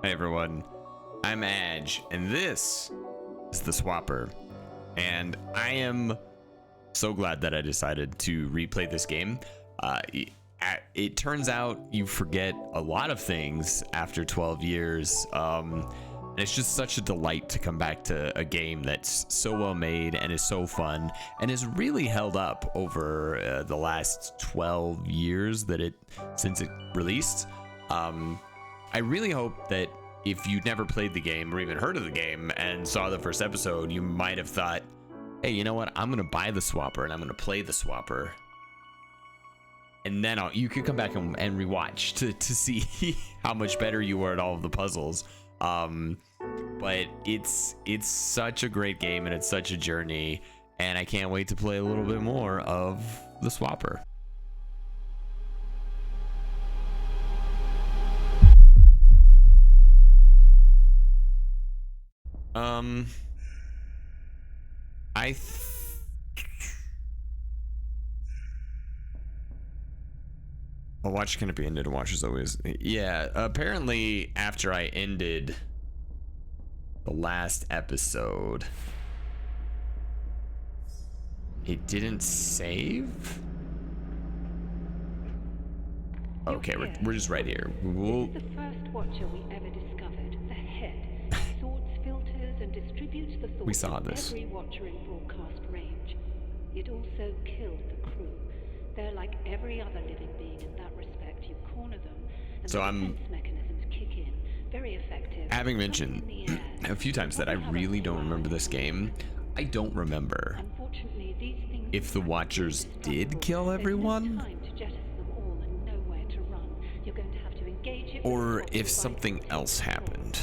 Hey everyone, I'm Adge, and this is the Swapper, and I am so glad that I decided to replay this game. It turns out you forget a lot of things after 12 years, and it's just such a delight to come back to a game that's so well made and is so fun and has really held up over the last 12 years since it released. I really hope that if you'd never played the game or even heard of the game and saw the first episode, you might have thought, hey, you know what? I'm going to buy the Swapper and I'm going to play the Swapper. And then you can come back and rewatch to see how much better you were at all of the puzzles. But it's such a great game and it's such a journey. And I can't wait to play a little bit more of the Swapper. A watch can be ended. A watch is always, yeah. Apparently, after I ended the last episode, it didn't save. Okay, we're just right here. This is the first watcher we ever discovered. The head sorts, filters, and distributes the thoughts We saw of this. every watcher in broadcast range. It also killed the crew. They're like every other living being in that respect. You corner them, and So the I'm defense mechanisms kick in. Very effective. having mentioned a few times that I really don't remember this game. I don't remember Unfortunately, these things if the Watchers did kill everyone, time to jettison them all and nowhere to run. You're going to have to engage it with or what if you something like to else control. happened.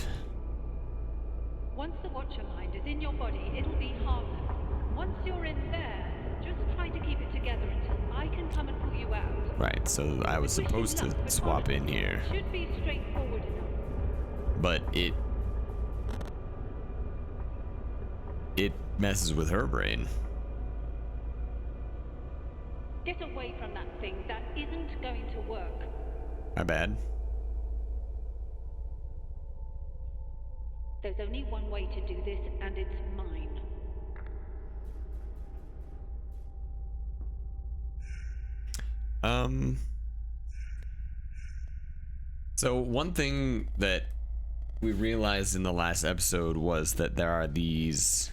Once the Watcher mind is in your body, it'll be harmless. Once you're in there, just try to keep it together until I can come and pull you out. Right, so I was supposed to swap in here, Should be straightforward enough. but it messes with her brain. Get away from that thing. That isn't going to work. My bad. There's only one way to do this, and it's mine. So one thing that we realized in the last episode was that there are these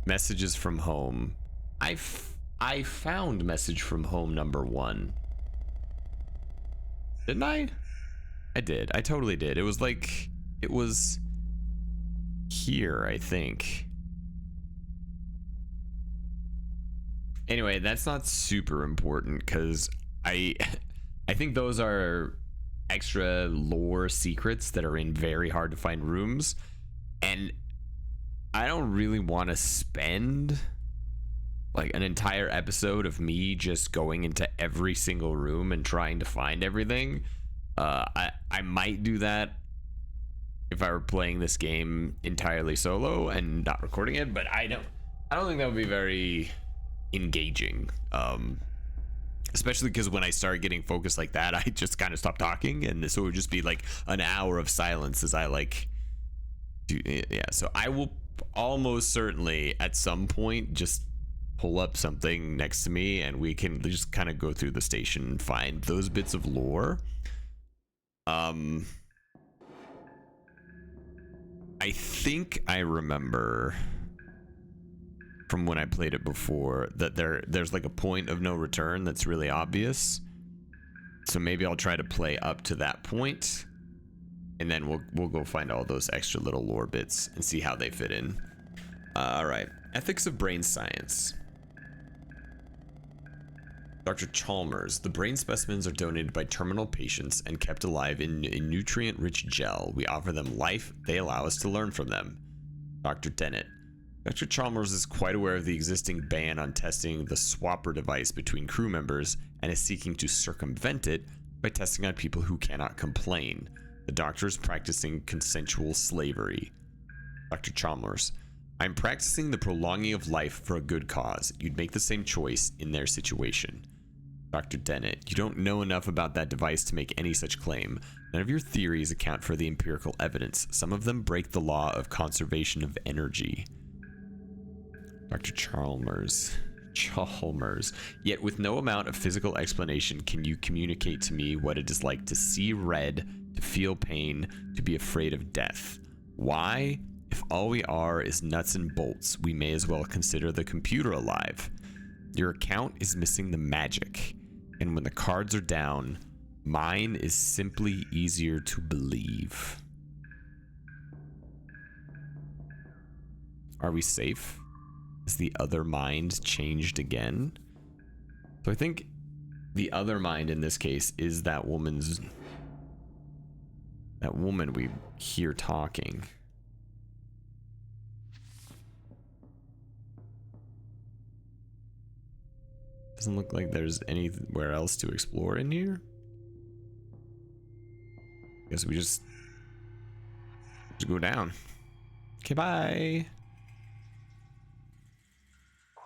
messages from home. I found message from home number 1. Didn't I? I did. I totally did. It was like, it was here, I think. Anyway, that's not super important because I think those are extra lore secrets that are in very hard to find rooms, and I don't really want to spend like an entire episode of me just going into every single room and trying to find everything. I might do that if I were playing this game entirely solo and not recording it, but I don't think that would be very engaging, especially because when I start getting focused like that, I just kind of stop talking, and so it would just be like an hour of silence as I like do. Yeah, so I will almost certainly at some point just pull up something next to me and we can just kind of go through the station and find those bits of lore. I think I remember from when I played it before that there's like a point of no return that's really obvious. So maybe I'll try to play up to that point, and then we'll go find all those extra little lore bits and see how they fit in. All right, ethics of brain science. Dr. Chalmers, the brain specimens are donated by terminal patients and kept alive in a nutrient-rich gel. We offer them life. They allow us to learn from them. Dr. Dennett, Dr. Chalmers is quite aware of the existing ban on testing the Swapper device between crew members and is seeking to circumvent it by testing on people who cannot complain. The doctor is practicing consensual slavery. Dr. Chalmers, I'm practicing the prolonging of life for a good cause. You'd make the same choice in their situation. Dr. Dennett, you don't know enough about that device to make any such claim. None of your theories account for the empirical evidence. Some of them break the law of conservation of energy. Dr. Chalmers. Yet with no amount of physical explanation can you communicate to me what it is like to see red, to feel pain, to be afraid of death. Why? If all we are is nuts and bolts, we may as well consider the computer alive. Your account is missing the magic, and when the cards are down, mine is simply easier to believe. Are we safe? Is the other mind changed again? So I think the other mind in this case is that woman we hear talking. Doesn't look like there's anywhere else to explore in here. Guess we just go down. Okay, bye.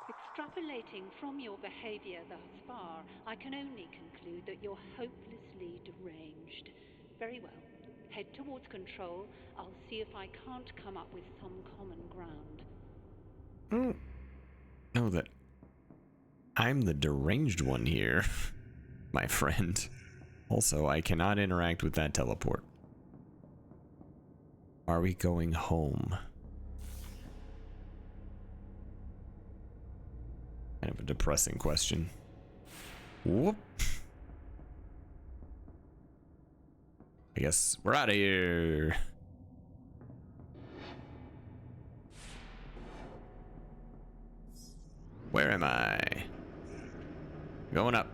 Extrapolating from your behavior thus far, I can only conclude that you're hopelessly deranged. Very well. Head towards control. I'll see if I can't come up with some common ground. Know that I'm the deranged one here, my friend. Also, I cannot interact with that teleport. Are we going home? Kind of a depressing question. Whoop. I guess we're out of here. Where am I? Going up.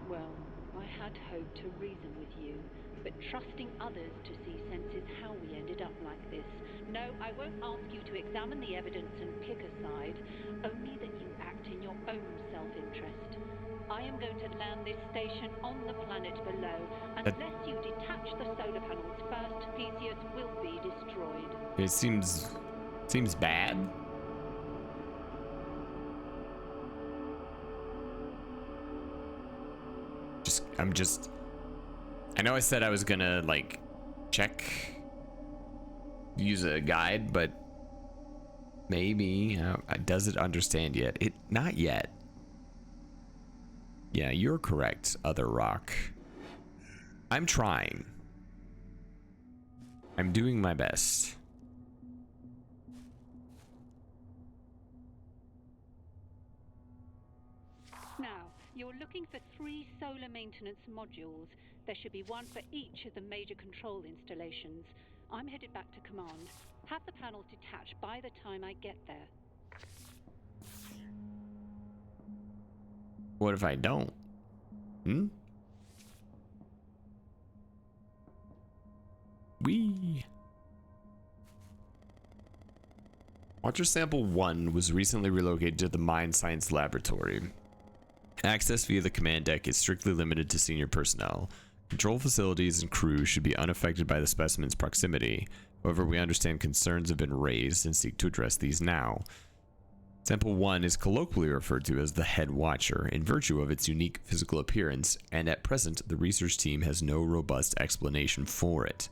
Well, I had hoped to reason with you, but trusting others to see sense is how we ended up like this. No, I won't ask you to examine the evidence and pick a side, only that you act in your own self-interest. I am going to land this station on the planet below. Unless you detach the solar panels first, Theseus will be destroyed. It seems bad. I know I said I was gonna like use a guide, but maybe does it understand yet? Not yet. Yeah, you're correct, Other Rock. I'm trying. I'm doing my best. Now, you're looking for 3 solar maintenance modules. There should be one for each of the major control installations. I'm headed back to command. Have the panels detached by the time I get there. What if I don't? Watcher Sample 1 was recently relocated to the Mind Science Laboratory. Access via the command deck is strictly limited to senior personnel. Control facilities and crew should be unaffected by the specimen's proximity. However, we understand concerns have been raised and seek to address these now. Sample 1 is colloquially referred to as the Head Watcher in virtue of its unique physical appearance, and at present the research team has no robust explanation for it.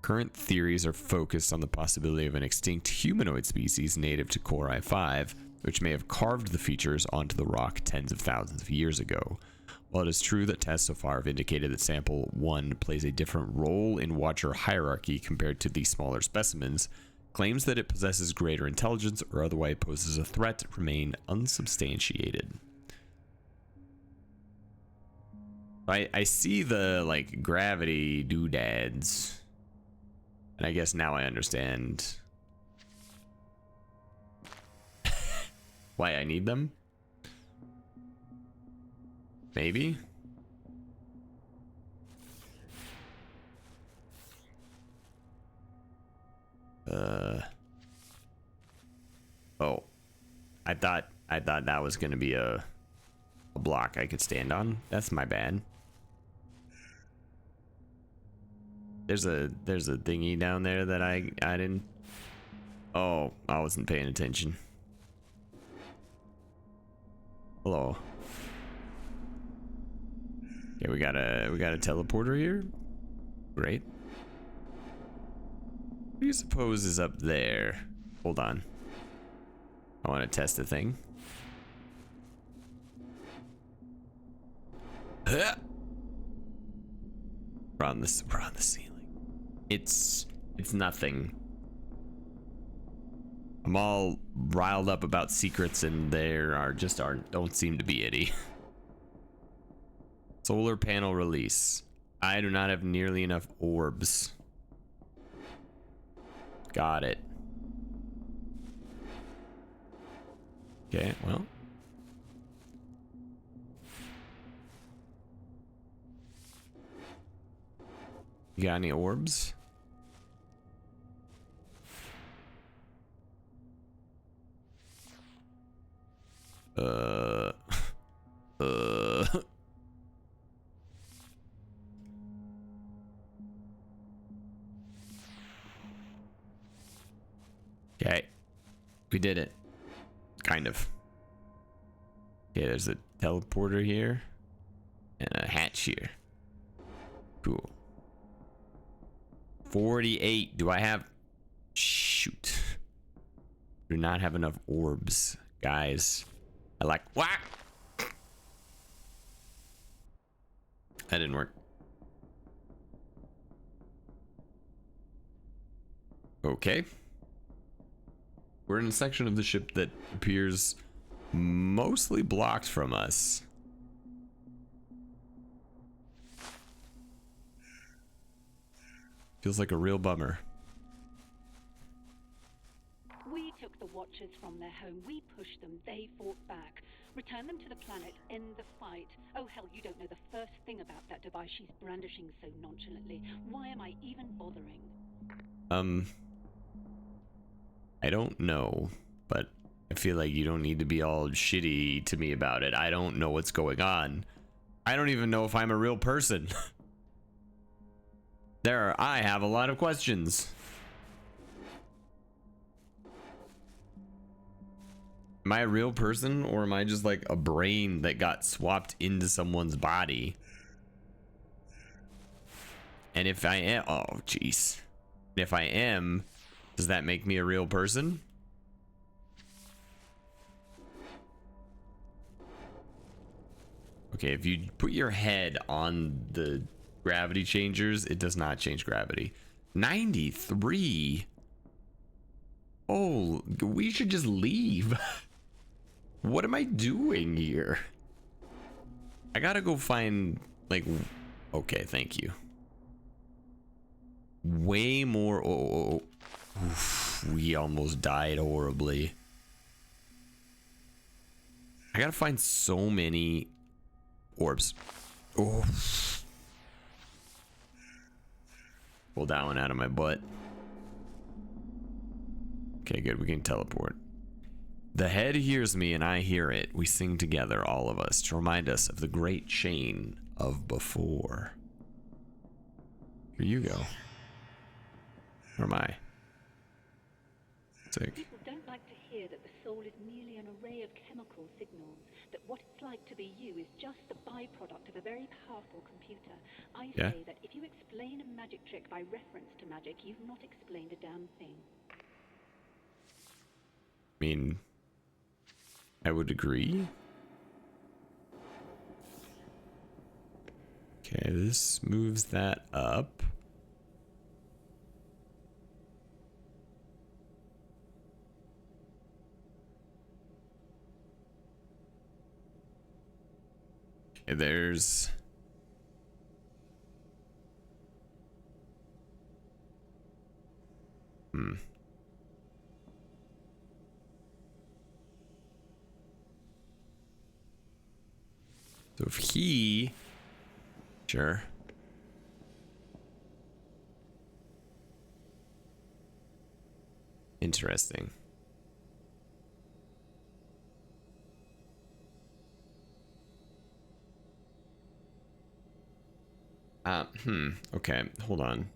Current theories are focused on the possibility of an extinct humanoid species native to Core I-5, which may have carved the features onto the rock tens of thousands of years ago. While it is true that tests so far have indicated that Sample 1 plays a different role in Watcher hierarchy compared to the smaller specimens, claims that it possesses greater intelligence or otherwise poses a threat remain unsubstantiated. I see the, like, gravity doodads. And I guess now I understand why I need them. Maybe. Oh, I thought that was gonna be a block I could stand on. That's my bad. There's a thingy down there that I didn't. Oh, I wasn't paying attention. Hello. Okay, we got a teleporter here. Great. What do you suppose is up there? Hold on. I want to test the thing. Huh. We're on the ceiling. It's nothing. I'm all riled up about secrets, and don't seem to be any. Solar panel release. I do not have nearly enough orbs. Got it. Okay, well. You got any orbs? Okay. We did it. Kind of. Okay, there's a teleporter here. And a hatch here. Cool. 48. Do I have... Shoot. Do not have enough orbs, guys. I like... Whack! That didn't work. Okay. We're in a section of the ship that appears mostly blocked from us. Feels like a real bummer. We took the Watchers from their home. We pushed them. They fought back. Returned them to the planet. End the fight. Oh, hell, you don't know the first thing about that device she's brandishing so nonchalantly. Why am I even bothering? I don't know, but I feel like you don't need to be all shitty to me about it. I don't know what's going on. I don't even know if I'm a real person. I have a lot of questions. Am I a real person, or am I just like a brain that got swapped into someone's body? And if I am, oh jeez. If I am, does that make me a real person? Okay, if you put your head on the gravity changers, it does not change gravity. 93. Oh, we should just leave. What am I doing here? I gotta go find, like, okay, thank you. Way more. Oh. Oof, we almost died horribly. I gotta find so many orbs. Oh. Pull that one out of my butt. Okay, good. We can teleport. The head hears me and I hear it. We sing together, all of us, to remind us of the great chain of before. Here you go. Where am I? Sick. People don't like to hear that the soul is merely an array of chemical signals, that what it's like to be you is just the byproduct of a very powerful computer. I say that if you explain a magic trick by reference to magic, you've not explained a damn thing. I mean, I would agree. Okay, this moves that up. Okay, there's... So if he... Sure. Interesting. Okay, hold on.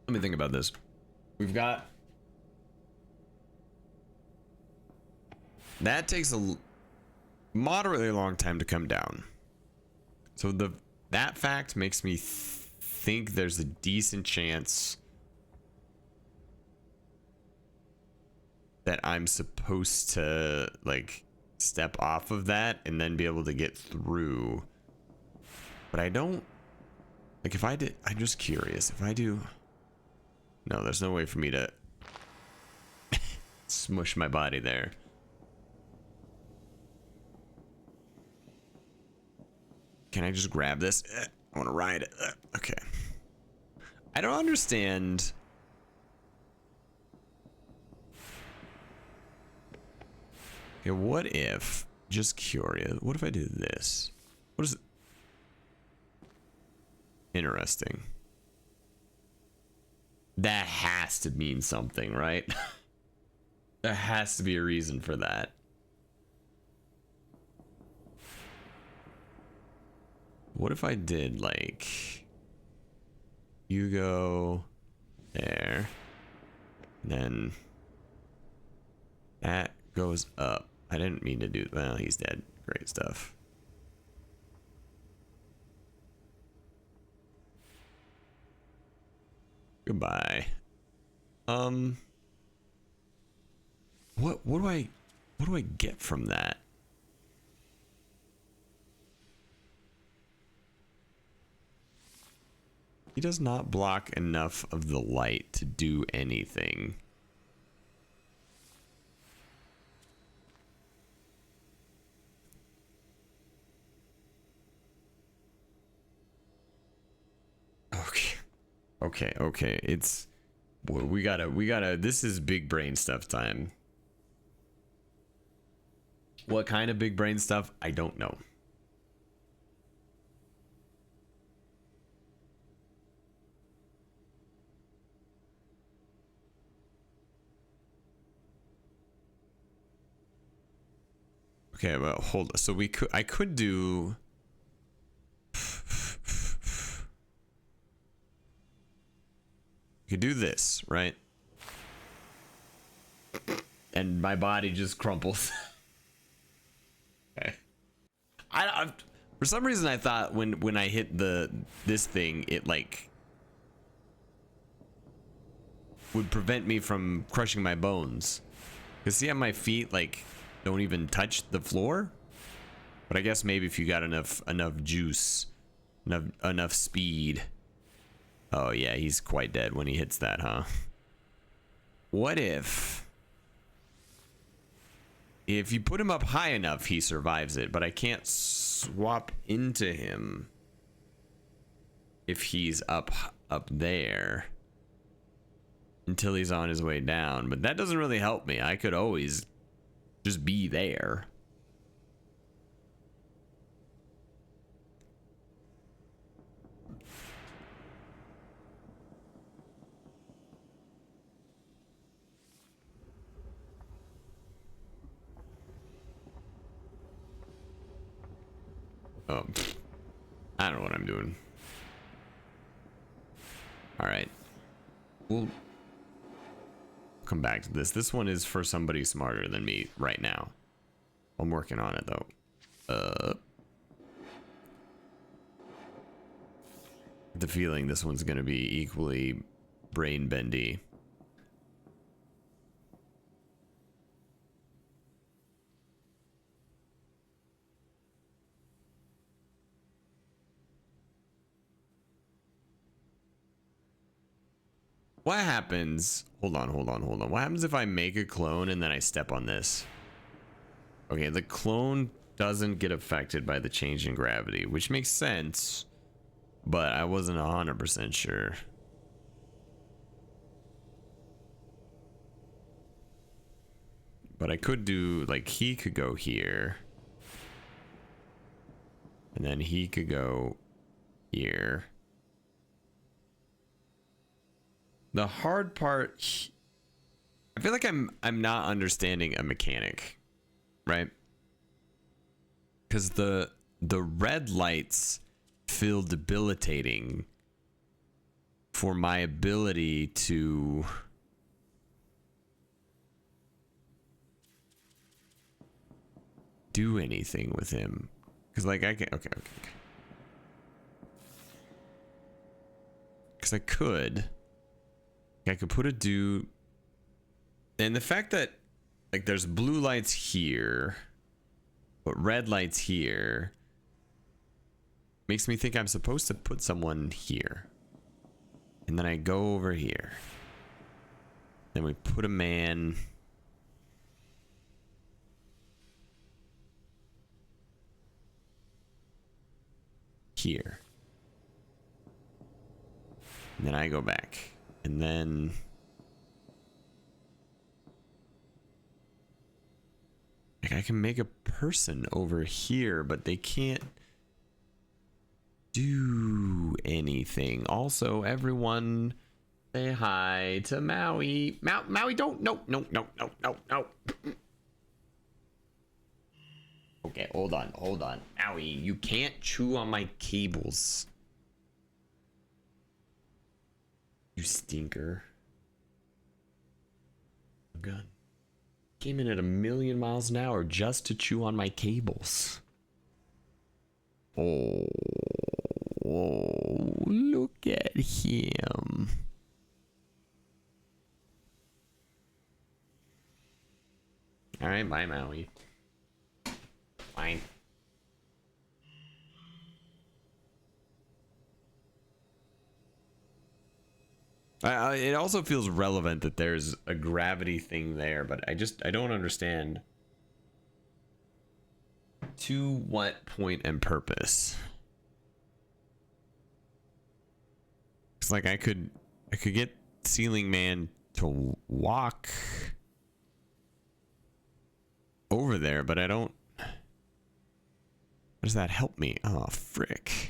Let me think about this. We've got that takes a moderately long time to come down. So that fact makes me think there's a decent chance that I'm supposed to like step off of that and then be able to get through. But I don't, like, if I did, I'm just curious if I do. No, there's no way for me to smush my body there. Can I just grab this? I want to ride it. Okay. I don't understand. Okay, what if, just curious, what if I do this? What is it? Interesting. That has to mean something, right? There has to be a reason for that. What if I did like, you go there, then that goes up. I didn't mean to do, well, he's dead. Great stuff. Goodbye. What do I get from that? He does not block enough of the light to do anything. Okay. It's, we gotta, this is big brain stuff time. What kind of big brain stuff? I don't know. Okay, well, hold on. So I could do, you could do this, right? And my body just crumples. Okay. For some reason I thought when I hit this thing, it like would prevent me from crushing my bones. Cause see how my feet like don't even touch the floor? But I guess maybe if you got enough juice, enough speed. Oh yeah, he's quite dead when he hits that, huh? What if you put him up high enough, he survives it, but I can't swap into him if he's up there until he's on his way down. But that doesn't really help me. I could always just be there. Oh, I don't know what I'm doing. All right, we'll come back to this. This one is for somebody smarter than me right now. I'm working on it though. The feeling this one's gonna be equally brain bendy. What happens? Hold on. What happens if I make a clone and then I step on this? Okay, the clone doesn't get affected by the change in gravity, which makes sense, but I wasn't 100% sure. But I could do, like, he could go here. And then he could go here. The hard part, I feel like I'm not understanding a mechanic, right? Because the red lights feel debilitating for my ability to do anything with him. Because, like, I can... Okay. Because I could put a dude... And the fact that, like, there's blue lights here, but red lights here, makes me think I'm supposed to put someone here. And then I go over here. Then we put a man... here. And then I go back. And then... like, I can make a person over here, but they can't do anything. Also, everyone say hi to Maui. Maui, don't. No. Okay, hold on. Maui, you can't chew on my cables. You stinker. Gun. Came in at 1,000,000 miles an hour just to chew on my cables. Oh, look at him. All right, bye, Maui. Fine. It also feels relevant that there's a gravity thing there, but I don't understand to what point and purpose. It's like I could get Ceiling Man to walk over there, but I don't. How does that help me? Oh, frick.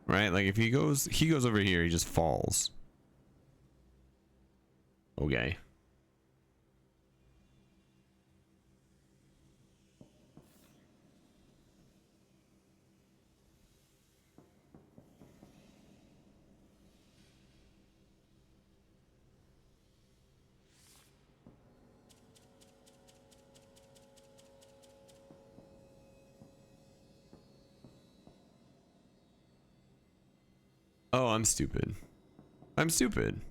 Right, like if he goes over here, he just falls. Okay. Oh, I'm stupid. I'm stupid.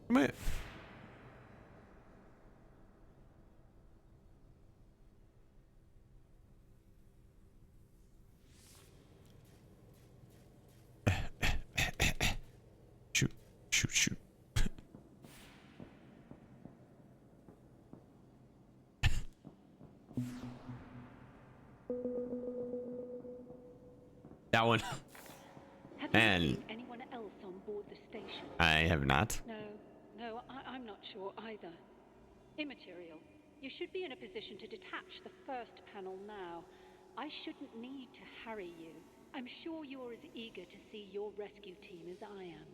Am I? Shoot. That one. Have you seen anyone else on board the station? I have not. No, I'm not sure either. Immaterial. You should be in a position to detach the first panel now. I shouldn't need to harry you. I'm sure you're as eager to see your rescue team as I am.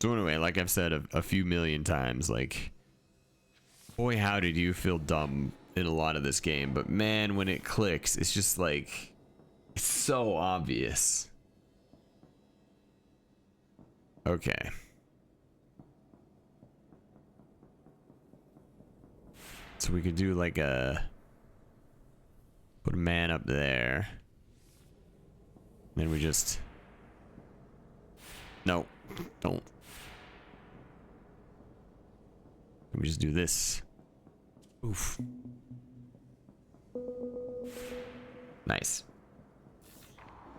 So anyway, like I've said a few million times, like, boy, how did you feel dumb in a lot of this game, but man, when it clicks, it's just like, it's so obvious. Okay. So we could do like put a man up there. Then we just, no, don't. We just do this. Oof. Nice.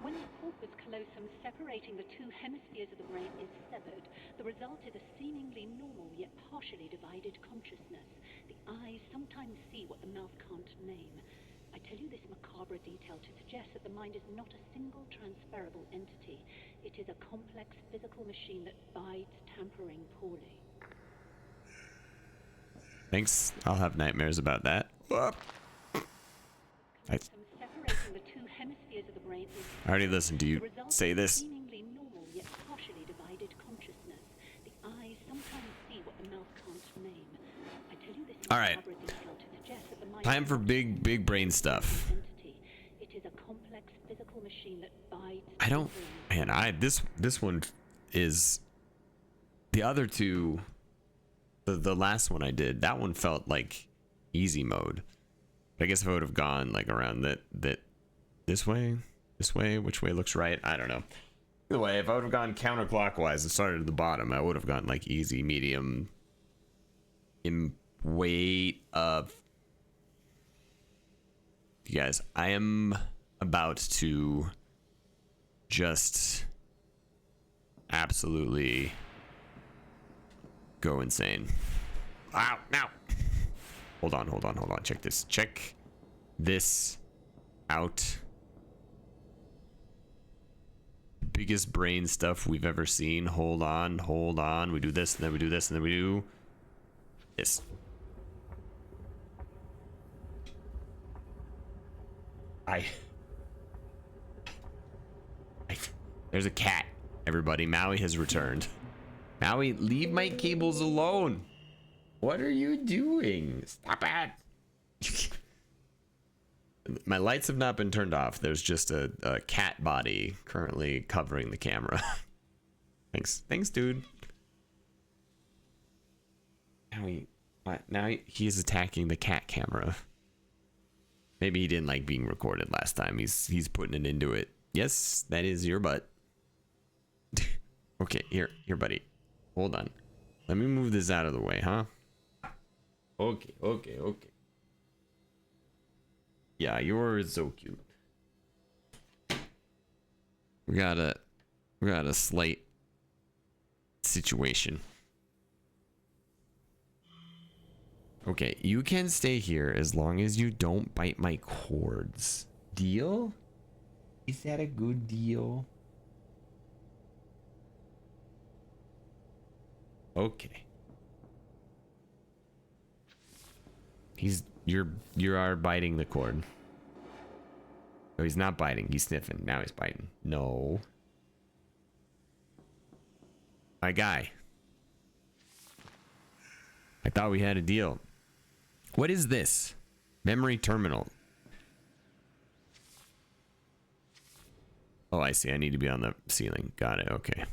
When the corpus callosum separating the two hemispheres of the brain is severed, the result is a seemingly normal yet partially divided consciousness. The eyes sometimes see what the mouth can't name. I tell you this macabre detail to suggest that the mind is not a single transferable entity. It is a complex physical machine that bides tampering poorly. Thanks. I'll have nightmares about that. I already listened to you say this. Normal, yet partially divided consciousness. The eyes sometimes see what the mouth can't name. I tell you this all right. Time for big brain stuff. It is a complex physical machine that bides. Man, this one is the other two. The last one I did, that one felt like easy mode. But I guess if I would have gone like around this way, which way looks right? I don't know. Either way, if I would have gone counterclockwise and started at the bottom, I would have gone like easy, medium, in weight of. You guys, I am about to just absolutely go insane. Wow, now. Hold on. Check this out. Biggest brain stuff we've ever seen. Hold on. We do this, and then we do this, and then we do this. There's a cat, everybody. Maui has returned. Maui, leave my cables alone. What are you doing? Stop it. My lights have not been turned off. There's just a cat body currently covering the camera. Thanks, dude. Now he is attacking the cat camera. Maybe he didn't like being recorded last time. He's putting it into it. Yes, that is your butt. Okay, here, buddy. Hold on. Let me move this out of the way, huh? Okay. Yeah, you're so cute. We got a slight situation. Okay, you can stay here as long as you don't bite my cords. Deal? Is that a good deal? Okay. You are biting the cord. No, he's not biting. He's sniffing. Now he's biting. No. My guy. I thought we had a deal. What is this? Memory terminal. Oh, I see. I need to be on the ceiling. Got it. Okay.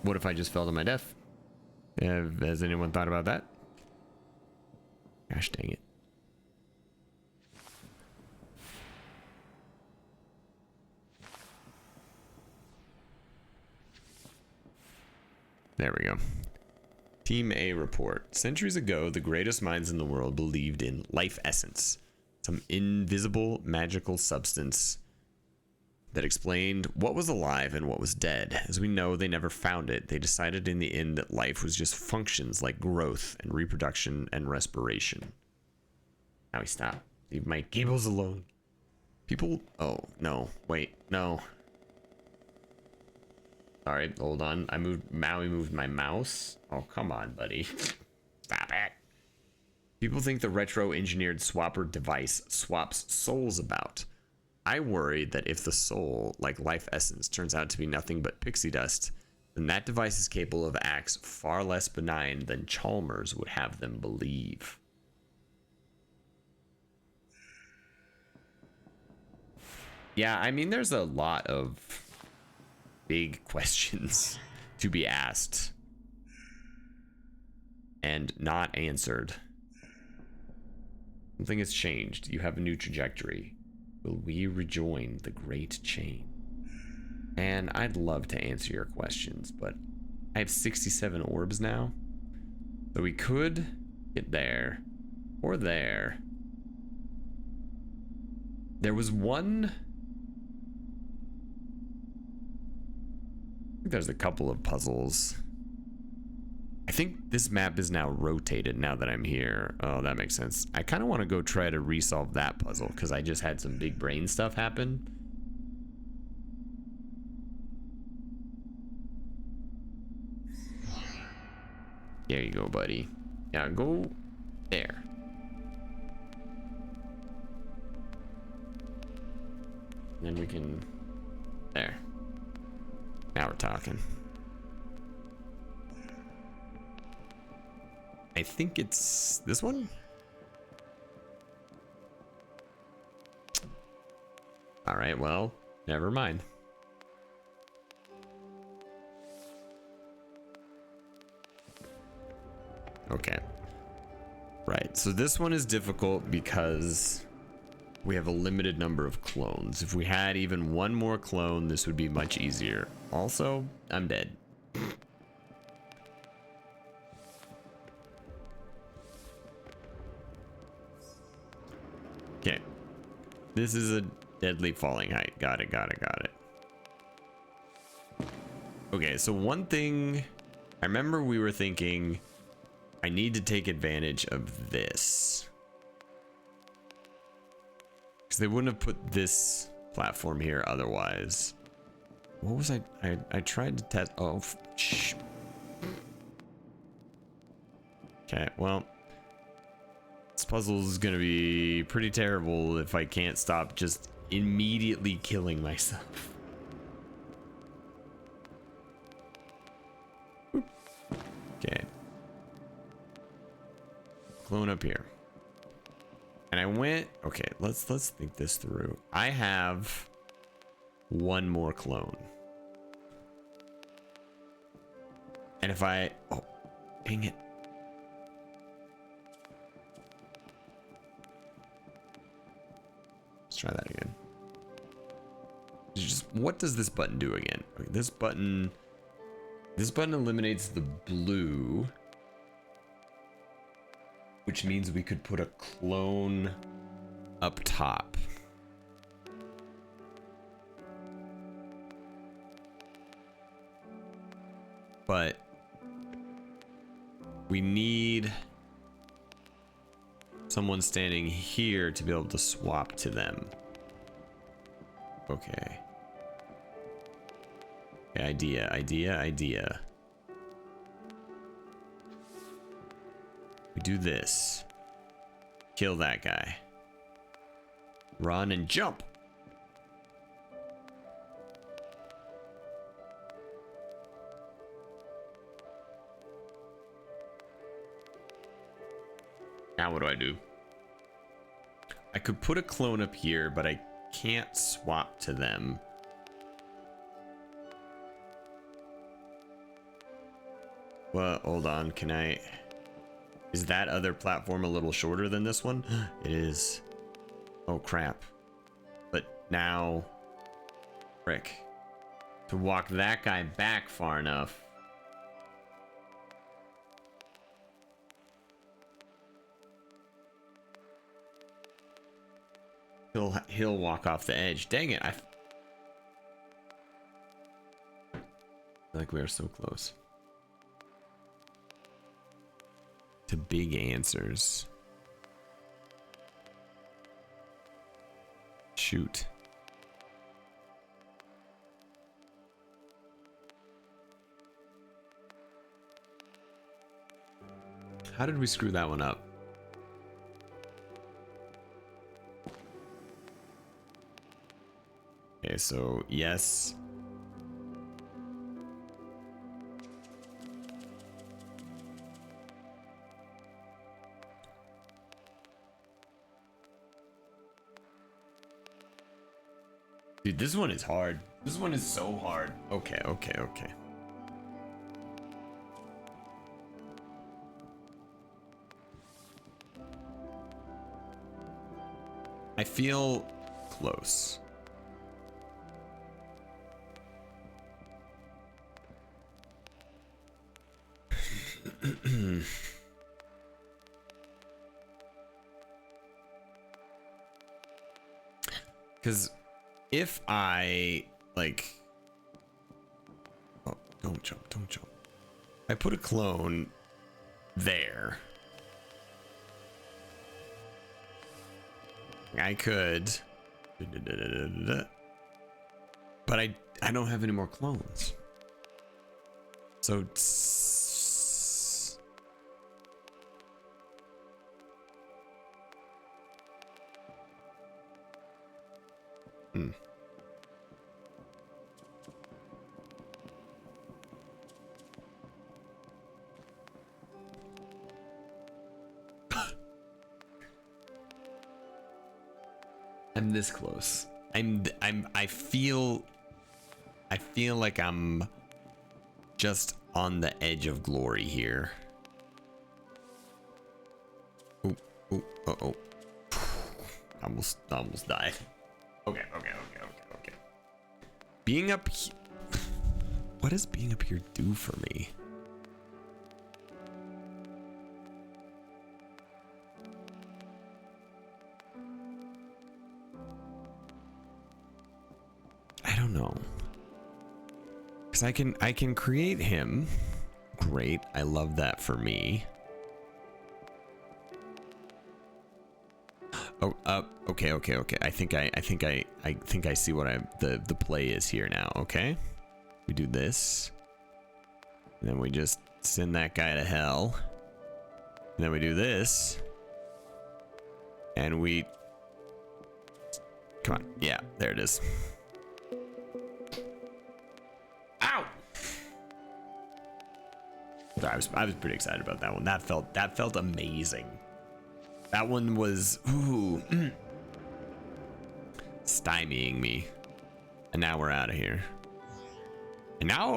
What if I just fell to my death? Has anyone thought about that? Gosh dang it. There we go. Team A report. Centuries ago, the greatest minds in the world believed in life essence, some invisible magical substance that explained what was alive and what was dead. As we know, they never found it. They decided in the end that life was just functions like growth and reproduction and respiration. Now we stop. Leave my cables alone. People... Oh, no. Wait, no. Sorry, hold on. Maui moved my mouse. Oh, come on, buddy. Stop it. People think the retro-engineered swapper device swaps souls about. I worry that if the soul, like life essence, turns out to be nothing but pixie dust, then that device is capable of acts far less benign than Chalmers would have them believe. Yeah, I mean, there's a lot of big questions to be asked and not answered. Something has changed. You have a new trajectory. Will we rejoin the great chain? And I'd love to answer your questions, but I have 67 orbs now. So we could get there or there. There was one... I think there's a couple of puzzles. I think this map is now rotated now that I'm here. Oh, that makes sense. I kind of want to go try to resolve that puzzle because I just had some big brain stuff happen. There you go, buddy. Yeah, go there. Then we can... There. Now we're talking. I think it's this one. All right, well, never mind. Okay. Right. So this one is difficult because we have a limited number of clones. If we had even one more clone, this would be much easier. Also, I'm dead. Okay. This is a deadly falling height. Got it, got it, got it. Okay, so one thing I remember we were thinking, I need to take advantage of this. Because they wouldn't have put this platform here otherwise. What was I tried to test. Oh, shh. Okay, well, this puzzle is gonna be pretty terrible if I can't stop just immediately killing myself. Okay. Clone up here. And I went, okay, let's think this through. I have one more clone. And if I, oh, dang it. Let's try that again. Just, what does this button do again? Okay, this button eliminates the blue, which means we could put a clone up top. But we need someone standing here to be able to swap to them. Okay. Idea. We do this. Kill that guy. Run and jump. Now what do I do? I could put a clone up here, but I can't swap to them. Well, hold on, can I... Is that other platform a little shorter than this one? It is. Oh, crap. But now... Frick. To walk that guy back far enough... He'll walk off the edge. Dang it, I feel like we are so close to big answers. Shoot. How did we screw that one up? Okay, so yes. Dude, this one is hard. This one is so hard. Okay. I feel close. Because if I like, oh, don't jump. I put a clone there. I could, but I don't have any more clones. So I'm this close. I feel like I'm just on the edge of glory here. Oh, uh-oh. Almost died. Okay. Being up here. What does being up here do for me? I don't know. Because I can create him. Great. I love that for me. Oh, okay. I think I see what the play is here now. Okay, we do this, and then we just send that guy to hell, and then we do this, and we come on, yeah, there it is. Ow! Sorry, I was pretty excited about that one. That felt amazing. That one was stymieing me, and now we're out of here. And now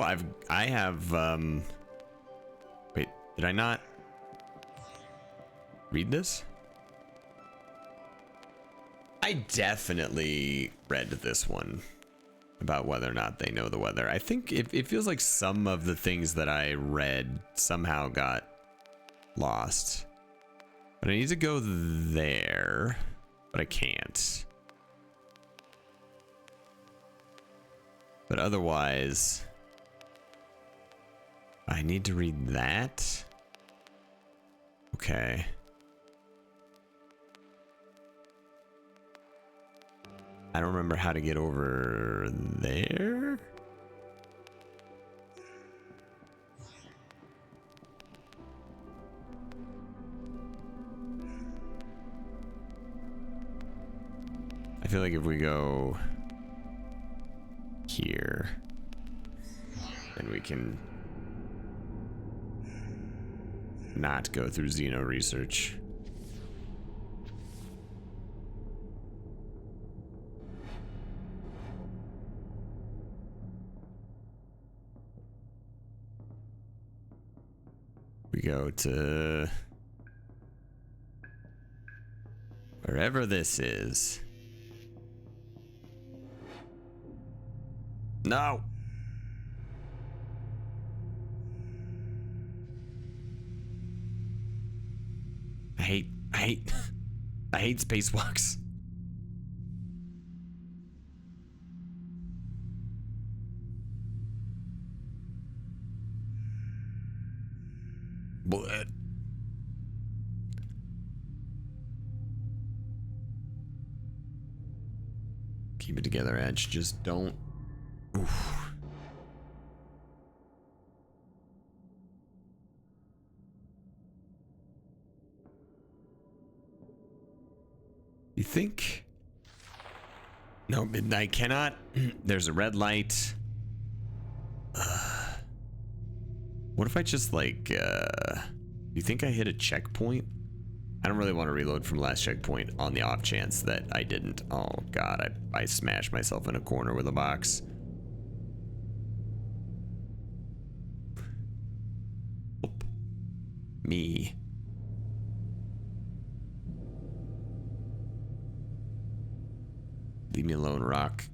I have wait, did I not read this? I definitely read this one about whether or not they know the weather. I think it feels like some of the things that I read somehow got lost. But I need to go there, but I can't. But otherwise, I need to read that. Okay. I don't remember how to get over there. I feel like if we go here, then we can not go through Xeno research. We go to wherever this is. No. I hate spacewalks. But keep it together, Edge. Just don't. Oof. You think? No, midnight cannot. There's a red light. What if I just like, you think I hit a checkpoint? I don't really want to reload from last checkpoint on the off chance that I didn't. Oh God, I smashed myself in a corner with a box. Oop. Me. Leave me alone, Rock.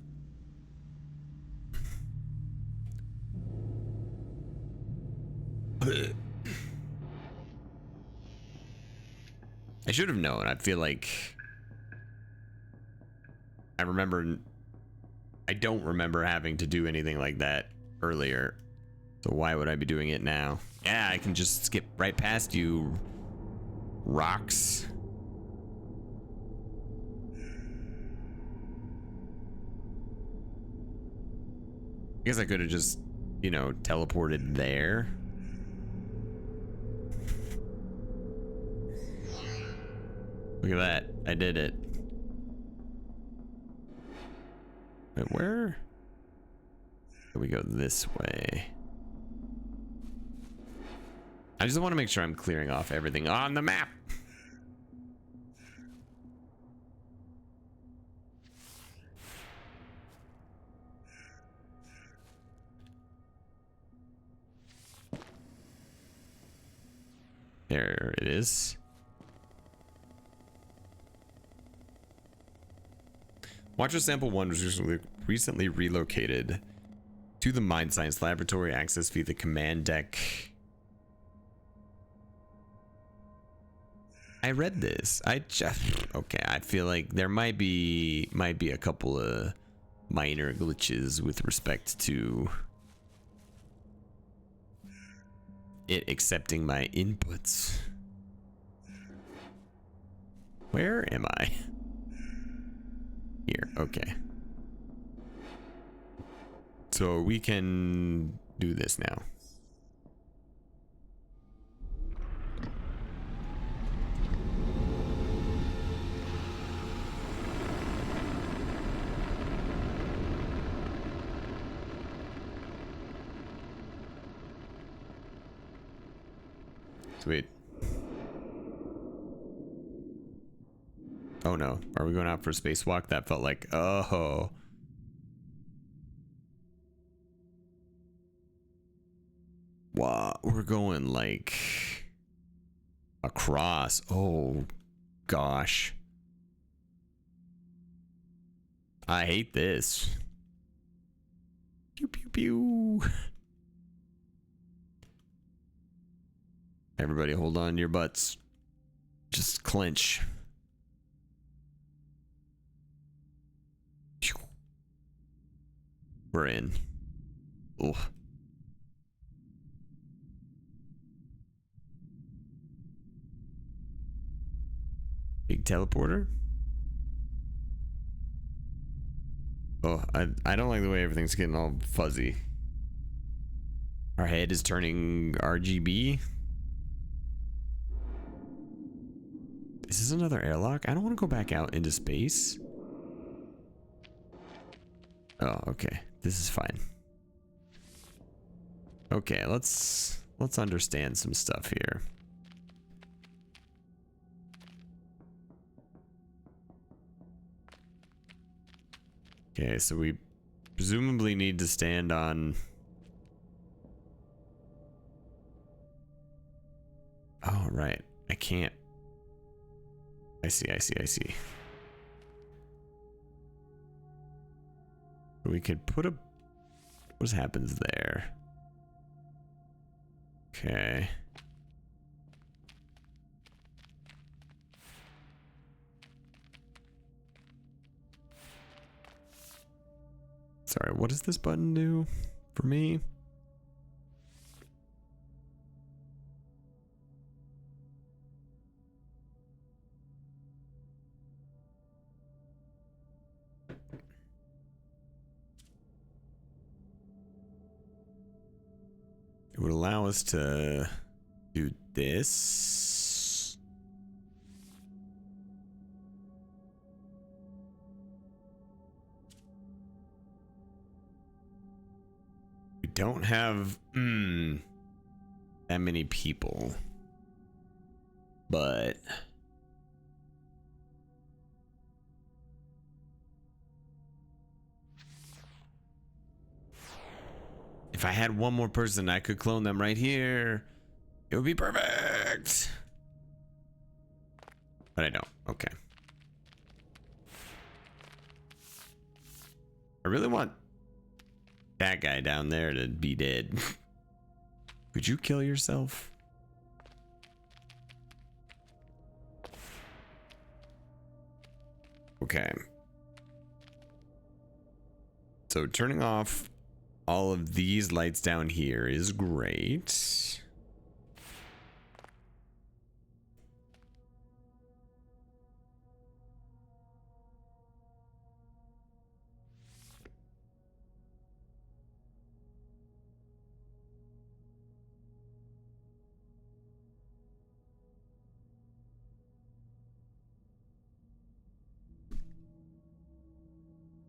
I should have known. I feel like I don't remember having to do anything like that earlier. So why would I be doing it now? Yeah, I can just skip right past you, rocks. I guess I could have just, you know, teleported there. Look at that. I did it. Wait, where? We go this way. I just want to make sure I'm clearing off everything on the map. There it is. Watcher Sample 1 was recently relocated to the Mind Science Laboratory. Access via the command deck. I read this. Okay, I feel like there might be a couple of minor glitches with respect to it accepting my inputs. Where am I? Here, okay. So we can do this now. Sweet. Oh no, are we going out for a spacewalk? That felt like, oh. Wow, we're going like across. Oh gosh. I hate this. Pew pew pew. Everybody hold on to your butts. Just clench. We're in. Oh. Big teleporter. Oh, I don't like the way everything's getting all fuzzy. Our head is turning RGB. Is this another airlock? I don't want to go back out into space. Oh, okay. This is fine. Okay, let's understand some stuff here. Okay, so we presumably need to stand on... Oh, right. I can't. I see. We could put a... What happens there? Okay. Sorry, what does this button do for me? It would allow us to do this. We don't have that many people, but if I had one more person, I could clone them right here. It would be perfect. But I don't. Okay. I really want that guy down there to be dead. Could you kill yourself? Okay. So turning off all of these lights down here is great.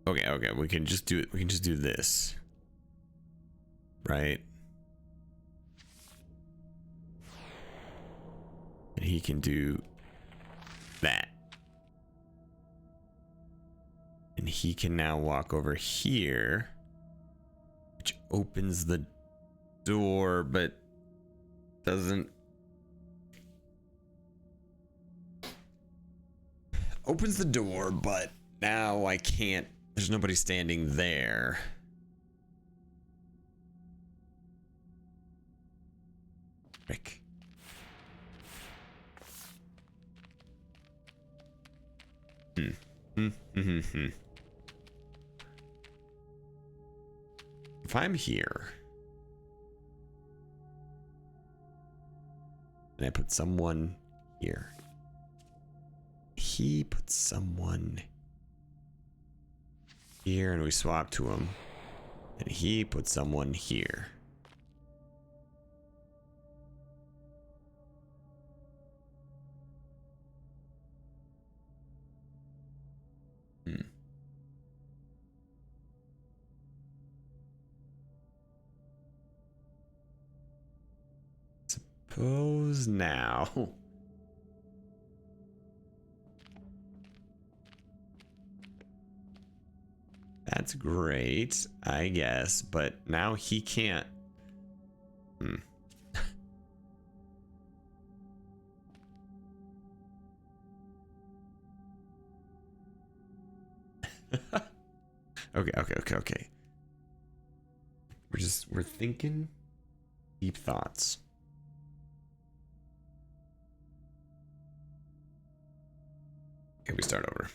Okay, we can just do it. We can just do this. Right? And he can do that. And he can now walk over here, which opens the door, but doesn't. Opens the door, but now I can't. There's nobody standing there. Rick. If I'm here and I put someone here, he puts someone here, and we swap to him, and he puts someone here. Suppose now. That's great, I guess, but now he can't. Okay. We're thinking deep thoughts. Okay, we start over.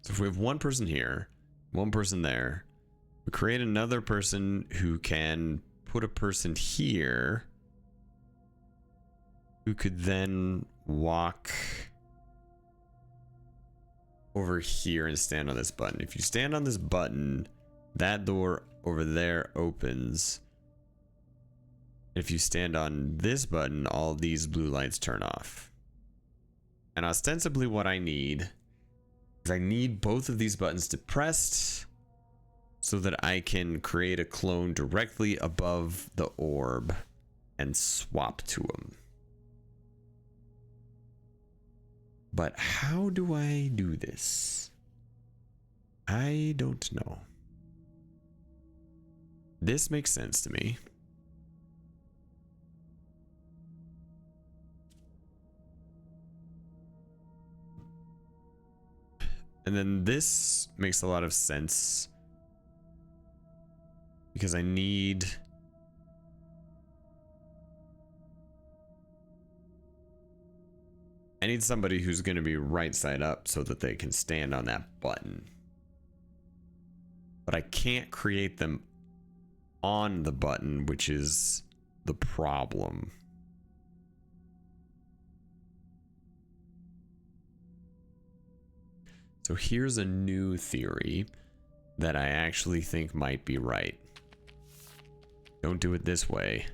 So if we have one person here, one person there, we create another person who can put a person here who could then walk over here and stand on this button. If you stand on this button, that door over there opens. If you stand on this button, all these blue lights turn off. And ostensibly what I need is I need both of these buttons depressed so that I can create a clone directly above the orb and swap to them. But how do I do this? I don't know. This makes sense to me. And then this makes a lot of sense because I need somebody who's going to be right side up so that they can stand on that button. But I can't create them on the button, which is the problem. So here's a new theory that I actually think might be right. Don't do it this way.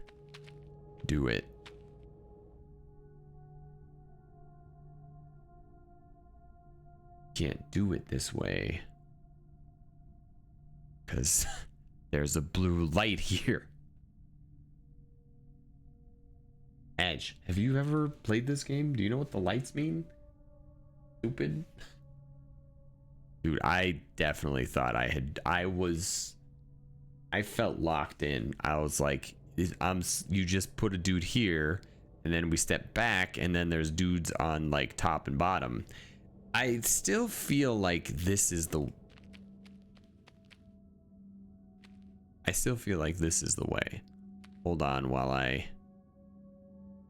Do it. Can't do it this way. Because there's a blue light here. Edge, have you ever played this game? Do you know what the lights mean? Stupid. Dude, I definitely thought I felt locked in. I was like, you just put a dude here, and then we step back, and then there's dudes on like top and bottom. I still feel like this is the way. Hold on while I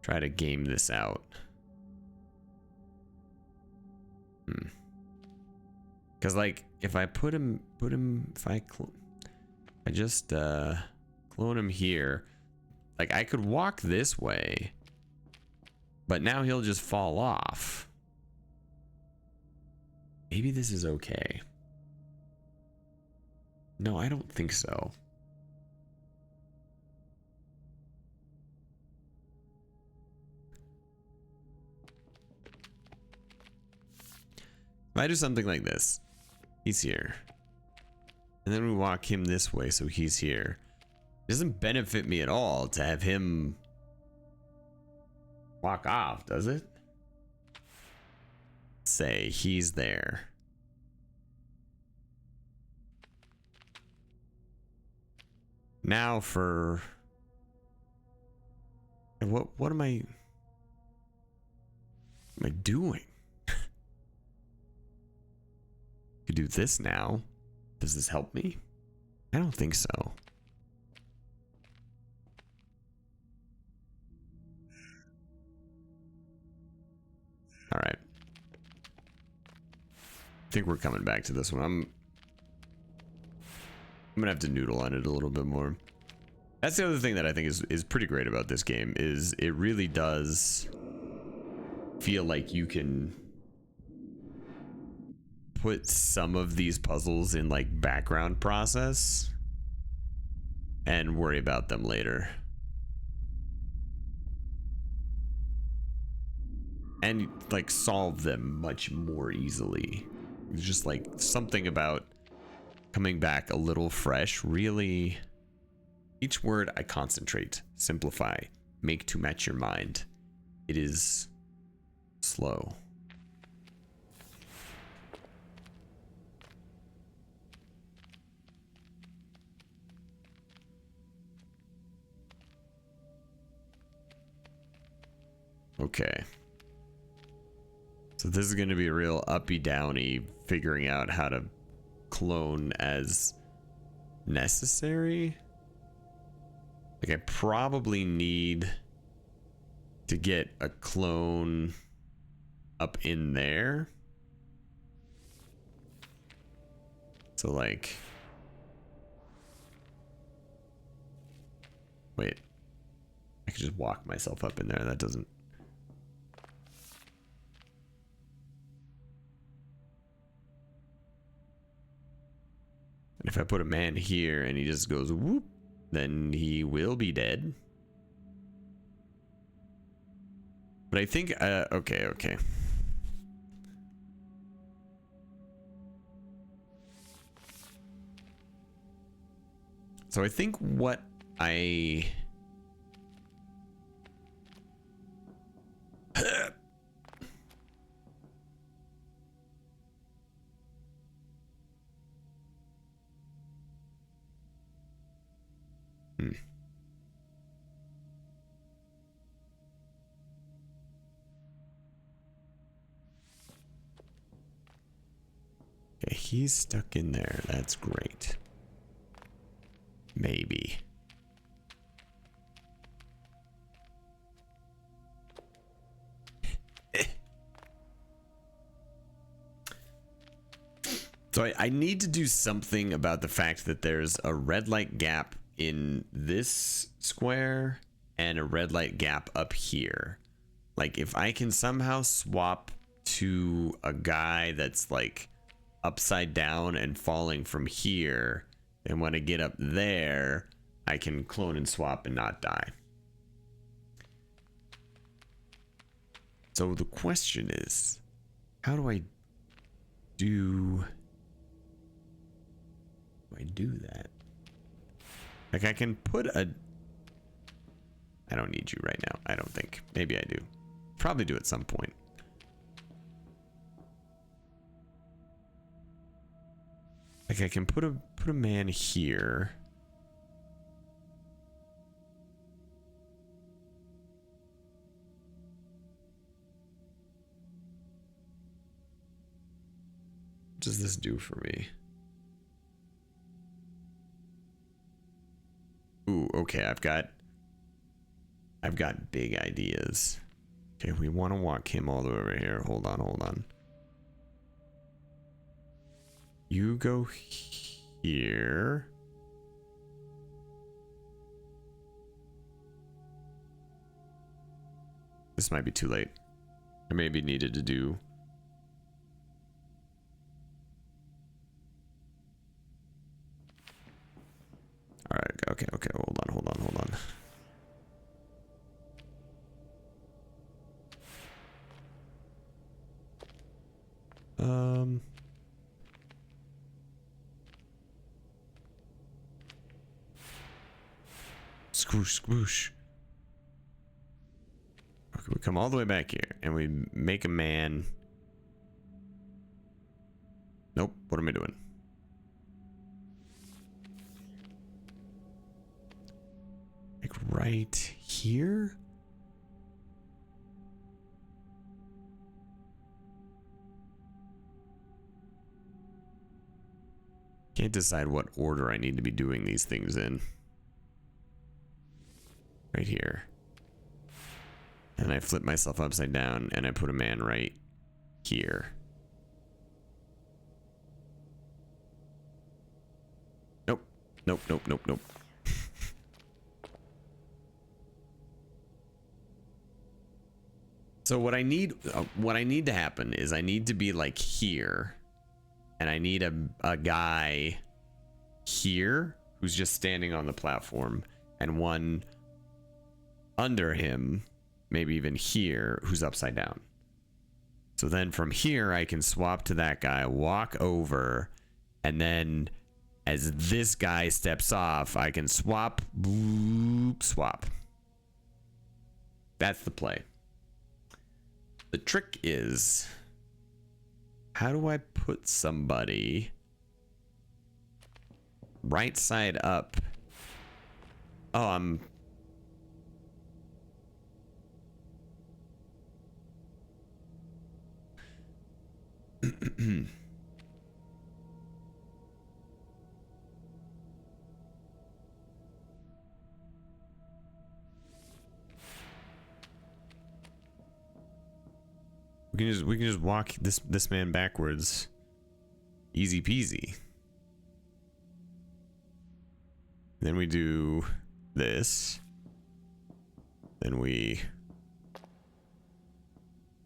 try to game this out. Because like if I if I just clone him here, like I could walk this way, but now he'll just fall off. Maybe this is okay. No, I don't think so. If I do something like this, he's here. And then we walk him this way, so he's here. It doesn't benefit me at all to have him walk off, does it? Say he's there. Now for what am I doing? Could do this now. Does this help me? I don't think so. All right. I think we're coming back to this one. I'm gonna have to noodle on it a little bit more. That's the other thing that I think is pretty great about this game, is it really does feel like you can put some of these puzzles in like background process and worry about them later. And like solve them much more easily. It's just like something about coming back a little fresh, really. Each word I concentrate, simplify, make to match your mind. It is slow. Okay. So this is going to be a real uppy downy, figuring out how to clone as necessary. Like I probably need to get a clone up in there. So like, wait, I could just walk myself up in there. That doesn't. And if I put a man here and he just goes whoop, then he will be dead. But I think, okay. So I think what I... Okay, he's stuck in there. That's great. Maybe. So I need to do something about the fact that there's a red light gap in this square and a red light gap up here. Like if I can somehow swap to a guy that's like upside down and falling from here, and when I get up there, I can clone and swap and not die. So the question is, how do I do that? Like I can put a... I don't need you right now. I don't think. Maybe I do. Probably do at some point. Like I can put a man here. What does this do for me? Ooh, okay, I've got big ideas. Okay, we want to walk him all the way over here. Hold on. You go here. This might be too late. I maybe needed to do... All right, okay, hold on. Squoosh. Okay, we come all the way back here and we make a man. Nope, what am I doing? Like right here? Can't decide what order I need to be doing these things in. Right here. And I flip myself upside down and I put a man right here. Nope. Nope, nope, nope, nope. So what I need to happen is I need to be like here, and I need a guy here who's just standing on the platform, and one under him, maybe even here, who's upside down. So then from here I can swap to that guy, walk over, and then as this guy steps off, I can swap, boop, swap. That's the play. The trick is, how do I put somebody right side up? Oh, I'm... we can just walk this man backwards. Easy peasy. Then we do this. Then we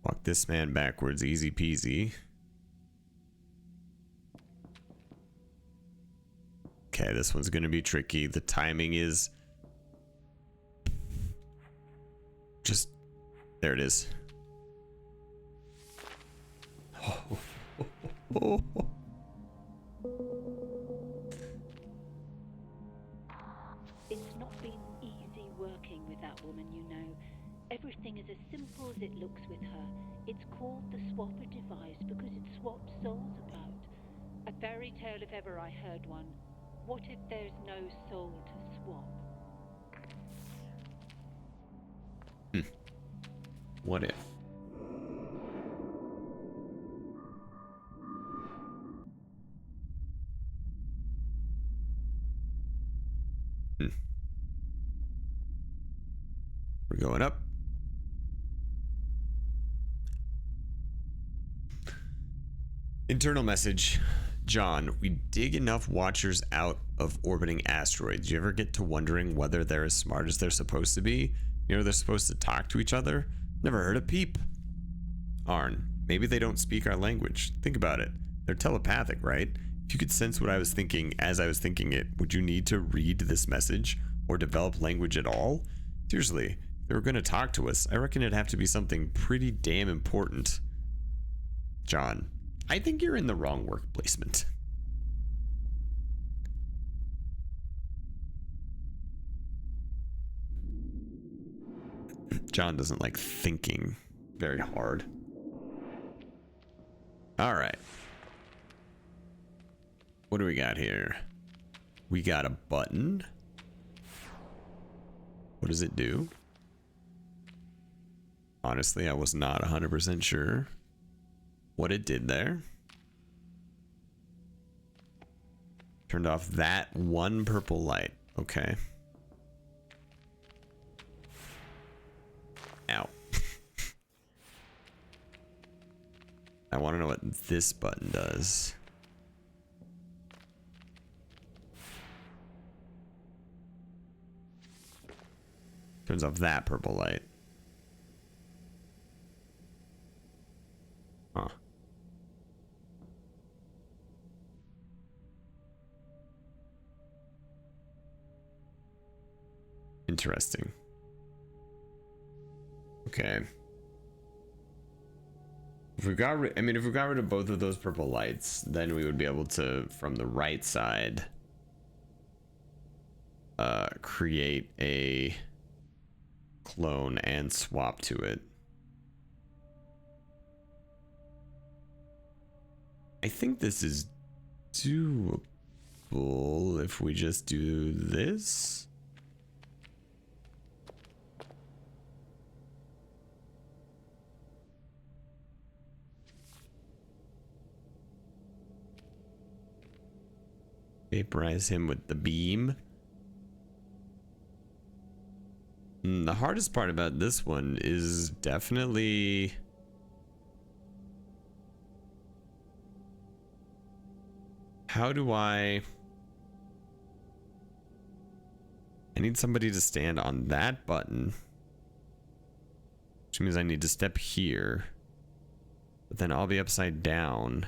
walk this man backwards, easy peasy. Okay, this one's gonna be tricky. The timing is just, there it is. It's not been easy working with that woman, you know. Everything is as simple as it looks with her. It's called the swapper device because it swaps souls about. A fairy tale if ever I heard one. What if there's no soul to swap? What if? We're going up. Internal message. John, we dig enough watchers out of orbiting asteroids. You ever get to wondering whether they're as smart as they're supposed to be? You know, they're supposed to talk to each other? Never heard a peep. Arn, maybe they don't speak our language. Think about it. They're telepathic, right? If you could sense what I was thinking as I was thinking it, would you need to read this message or develop language at all? Seriously, if they were going to talk to us, I reckon it'd have to be something pretty damn important. John, I think you're in the wrong work placement. John doesn't like thinking very hard. All right. What do we got here? We got a button. What does it do? Honestly, I was not 100% sure what it did there. Turned off that one purple light. Okay. Ow. I want to know what this button does. Turns off that purple light. Huh. Interesting. Okay. If we got rid, if we got rid of both of those purple lights, then we would be able to, from the right side, create a clone and swap to it. I think this is doable if we just do this. Vaporize him with the beam. The hardest part about this one is definitely how do I need somebody to stand on that button, which means I need to step here, but then I'll be upside down.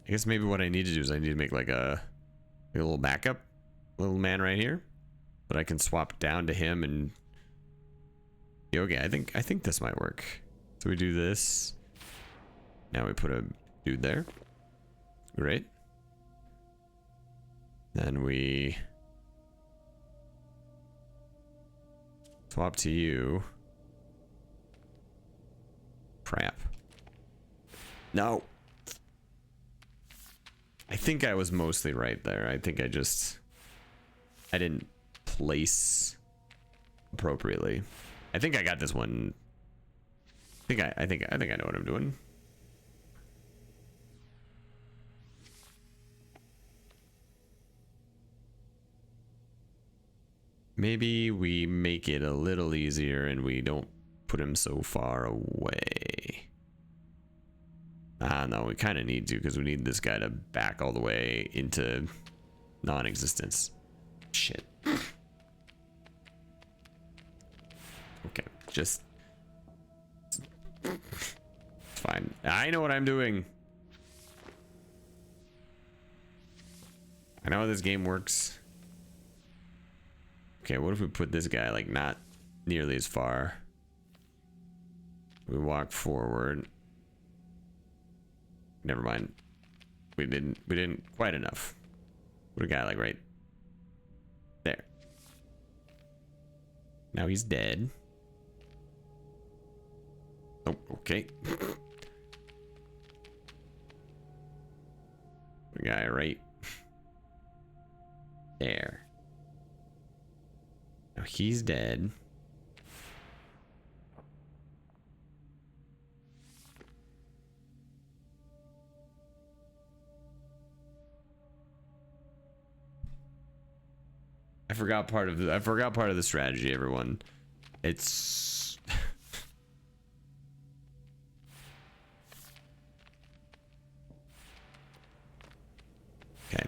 I guess maybe what I need to do is I need to make like a little backup little man right here, but I can swap down to him and okay, I think this might work. So we do this. Now we put a dude there. Great. Then we swap to you. Crap. No. I think I was mostly right there. I think I didn't place appropriately. I think I got this one. I think I know what I'm doing. Maybe we make it a little easier and we don't put him so far away. No, we kind of need to because we need this guy to back all the way into non-existence. Shit. Okay, just... It's fine. I know what I'm doing. I know how this game works. Okay, what if we put this guy like not nearly as far? We walk forward. Never mind. We didn't quite enough. Put a guy like right there. Now he's dead. Oh, okay. Put a guy right there. Now he's dead. I forgot part of the strategy, everyone. It's okay.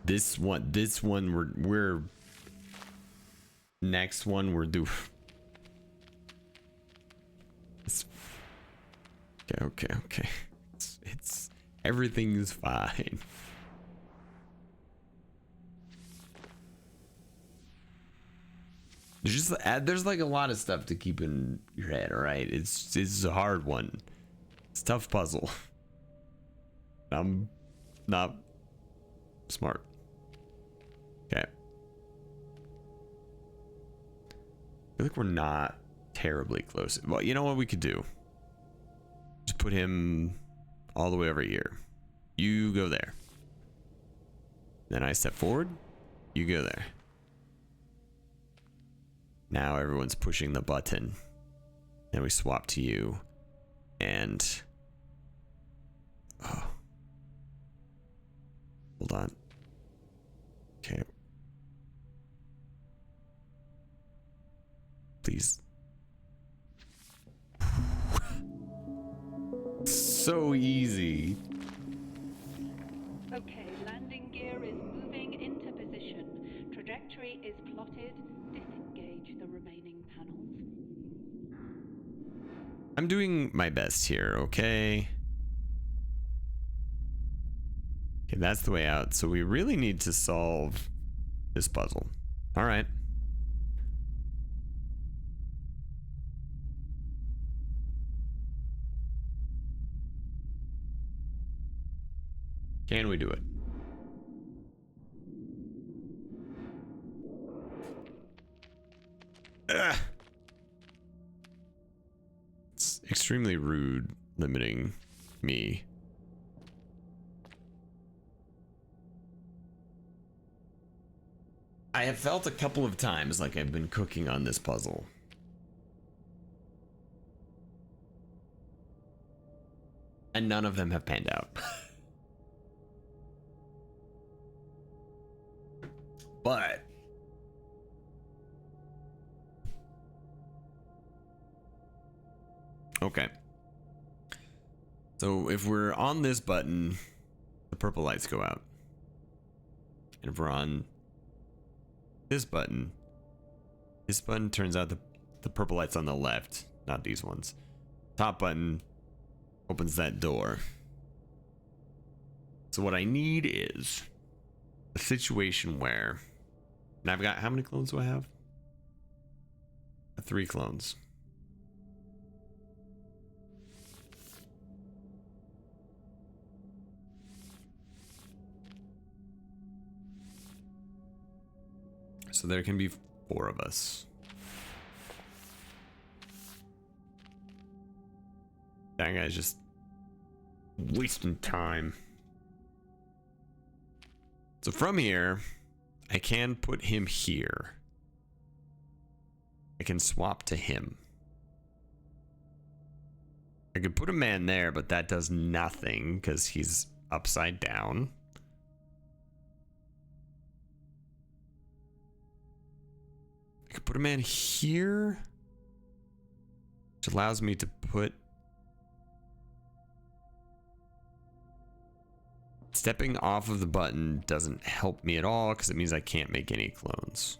This one we're next one we're due. Okay. It's everything's fine. There's like a lot of stuff to keep in your head, all right? It's a hard one. It's a tough puzzle. I'm not smart. Okay. I feel like we're not terribly close. Well, you know what we could do? Just put him all the way over here. You go there. Then I step forward. You go there. Now everyone's pushing the button. Then we swap to you. And... oh. Hold on. Okay. Please. So easy. Okay, landing gear is moving into position. Trajectory is plotted. Disengage the remaining panels. I'm doing my best here, okay? Okay, that's the way out. So we really need to solve this puzzle. All right. Can we do it? Ugh. It's extremely rude limiting me. I have felt a couple of times like I've been cooking on this puzzle. And none of them have panned out. But okay. So if we're on this button, the purple lights go out. And if we're on this button turns out the purple lights on the left, not these ones. Top button opens that door. So what I need is a situation where, and I've got, how many clones do I have? 3 clones. So there can be 4 of us. That guy's just wasting time. So from here, I can put him here. I can swap to him. I could put a man there, but that does nothing because he's upside down. I could put a man here, which allows me to put... Stepping off of the button doesn't help me at all because it means I can't make any clones.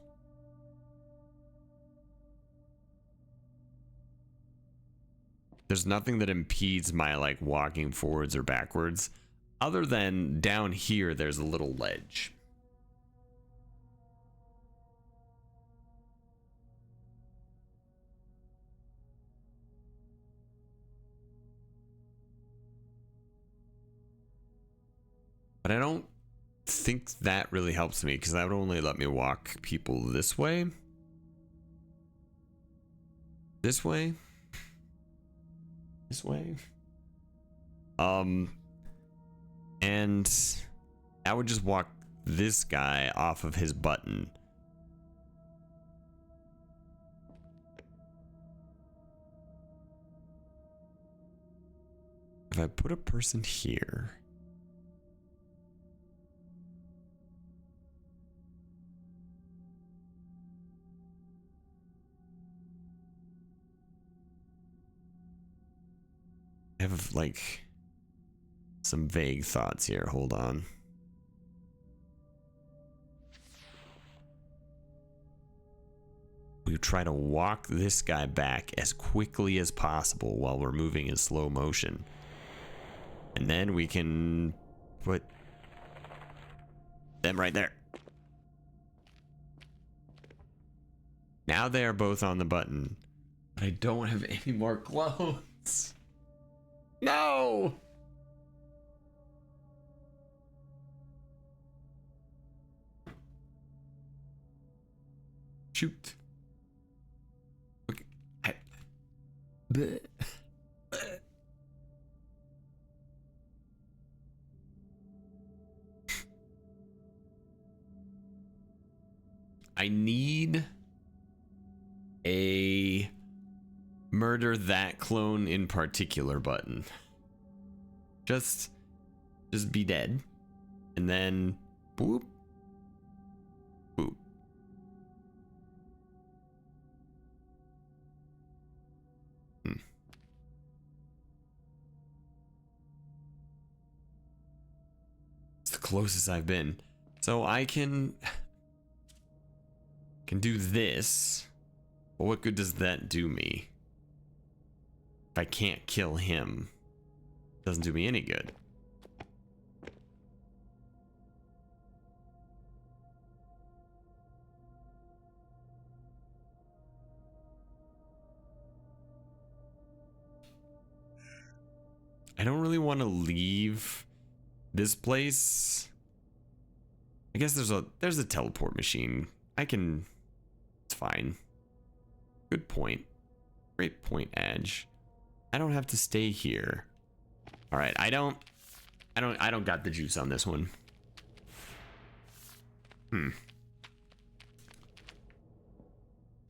There's nothing that impedes my like walking forwards or backwards other than down here there's a little ledge. But I don't think that really helps me because that would only let me walk people this way. This way. This way. And I would just walk this guy off of his button. If I put a person here. I have like some vague thoughts here. Hold on. We try to walk this guy back as quickly as possible while we're moving in slow motion. And then we can put them right there. Now they are both on the button. But I don't have any more clones. No! Shoot. Okay. I need a murder that clone in particular button. Just be dead. And then boop. Boop. It's the closest I've been. So I can do this. But what good does that do me? If I can't kill him, it doesn't do me any good. I don't really want to leave this place. I guess there's a teleport machine. It's fine. Good point. Great point, Edge. I don't have to stay here. All right, I don't got the juice on this one.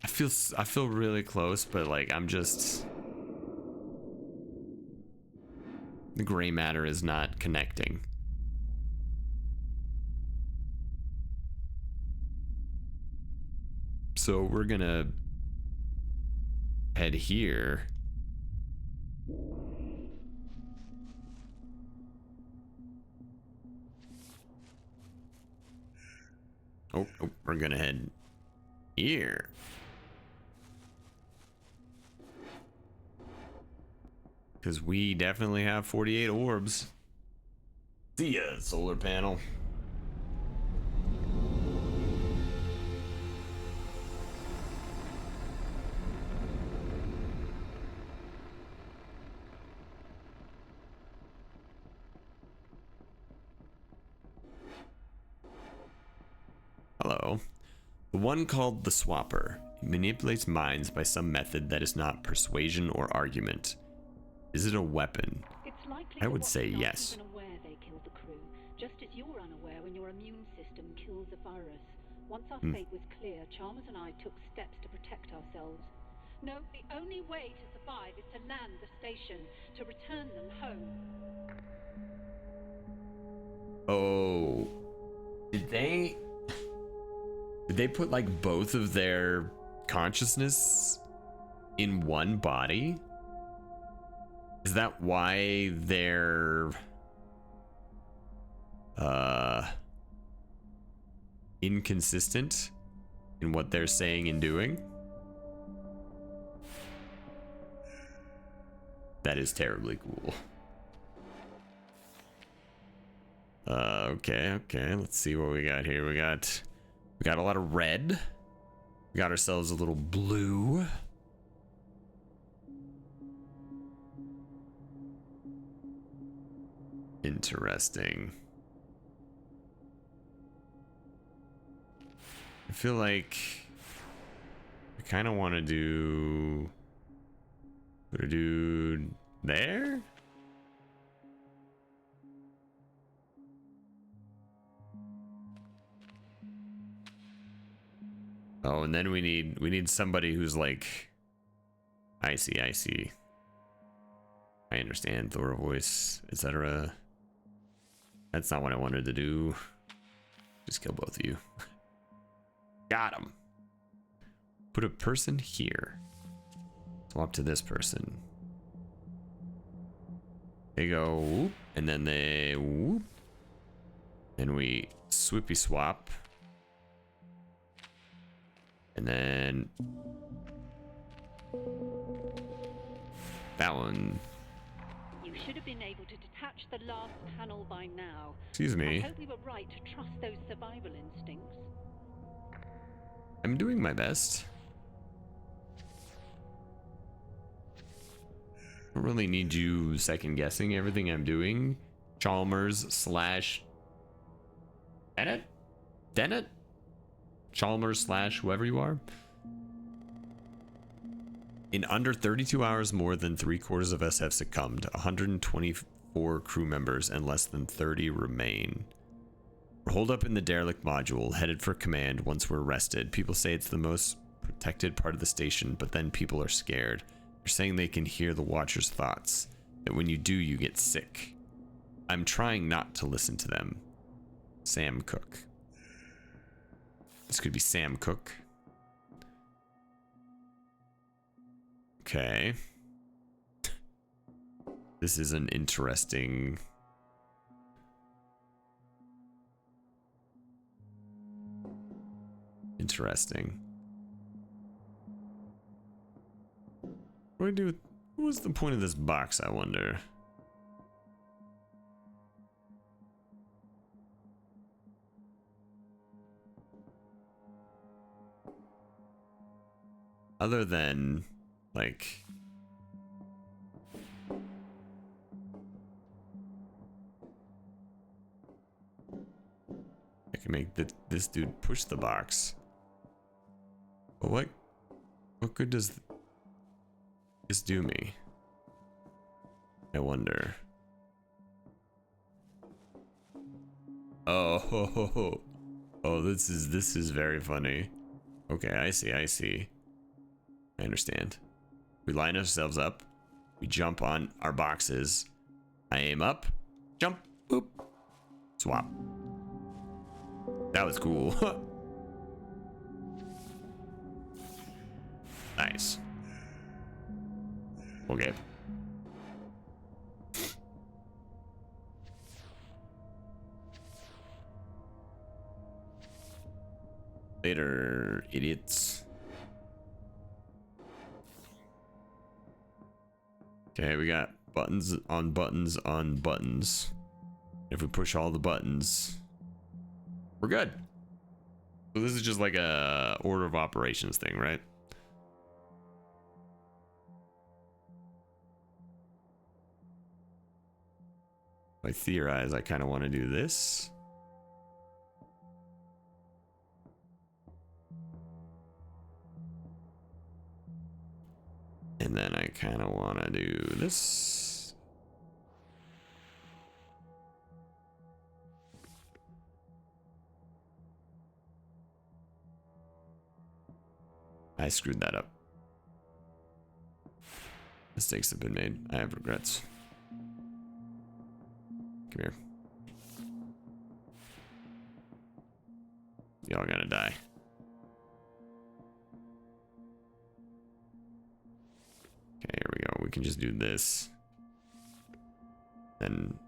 I feel really close, but like I'm just The gray matter is not connecting. So we're gonna head here. Oh, we're gonna head here. Because we definitely have 48 orbs. See ya, solar panel. Hello. The one called the Swapper. He manipulates minds by some method that is not persuasion or argument. Is it a weapon? It's likely I would say yes. Even aware they killed the crew, just as you're unaware when your immune system kills a virus. Once our fate was clear, Chalmers and I took steps to protect ourselves. No, the only way to survive is to land the station, to return them home. Oh. Did they put like both of their consciousness in one body? Is that why they're inconsistent in what they're saying and doing? That is terribly cool. Okay, let's see what we got here. We got a lot of red. We got ourselves a little blue. Interesting. I feel like I kind of want to put a dude there. Oh, and then we need somebody who's like, I see. I understand, Thor voice, etc. That's not what I wanted to do. Just kill both of you. Got him. Put a person here. Swap to this person. They go whoop, and then they whoop. And we swoopy swap. And then that one. You should have been able to detach the last panel by now. Excuse me. I hope we were right to trust those survival instincts. I'm doing my best. I don't really need you second guessing everything I'm doing. Chalmers / Dennett? Chalmers / whoever you are. In under 32 hours, more than 3/4 of us have succumbed. 124 crew members and less than 30 remain. We're holed up in the derelict module, headed for command once we're rested. People say it's the most protected part of the station, but then people are scared. They're saying they can hear the Watcher's thoughts, that when you do, you get sick. I'm trying not to listen to them. Sam Cook. This could be Sam Cook. Okay. This is an interesting... What do I do with... What was the point of this box, I wonder? Other than, like... I can make this dude push the box. But what good does this do me? I wonder. Oh, this is very funny. Okay, I see. I understand. We line ourselves up. We jump on our boxes. I aim up, jump, boop, swap. That was cool. Nice. Okay. Later, idiots. Okay, we got buttons on buttons on buttons. If we push all the buttons, we're good. So this is just like a order of operations thing, right? I theorize I kind of want to do this. And then I kind of want to do this. I screwed that up. Mistakes have been made. I have regrets. Come here. Y'all gonna die. Okay, here we go. We can just do this. Then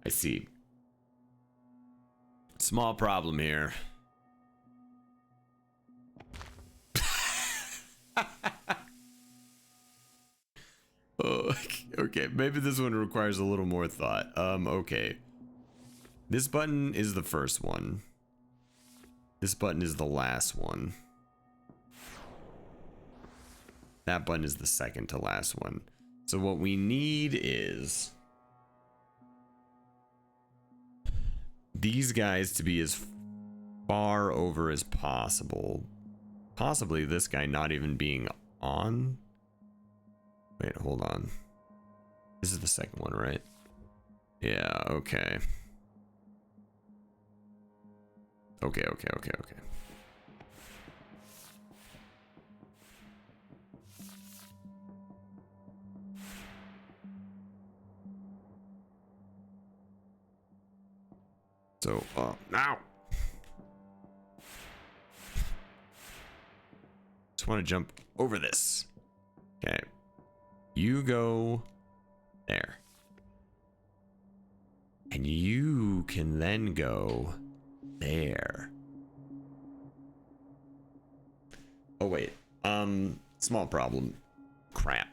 I see. Small problem here. Oh, okay. Maybe this one requires a little more thought. Okay. This button is the first one. This button is the last one. That button is the second to last one. So what we need is these guys to be as far over as possible. Possibly this guy not even being on. Wait, hold on. This is the second one, right? Yeah, okay. Okay. So, now. Just want to jump over this. Okay. You go there. And you can then go there. Oh, wait. Small problem. Crap.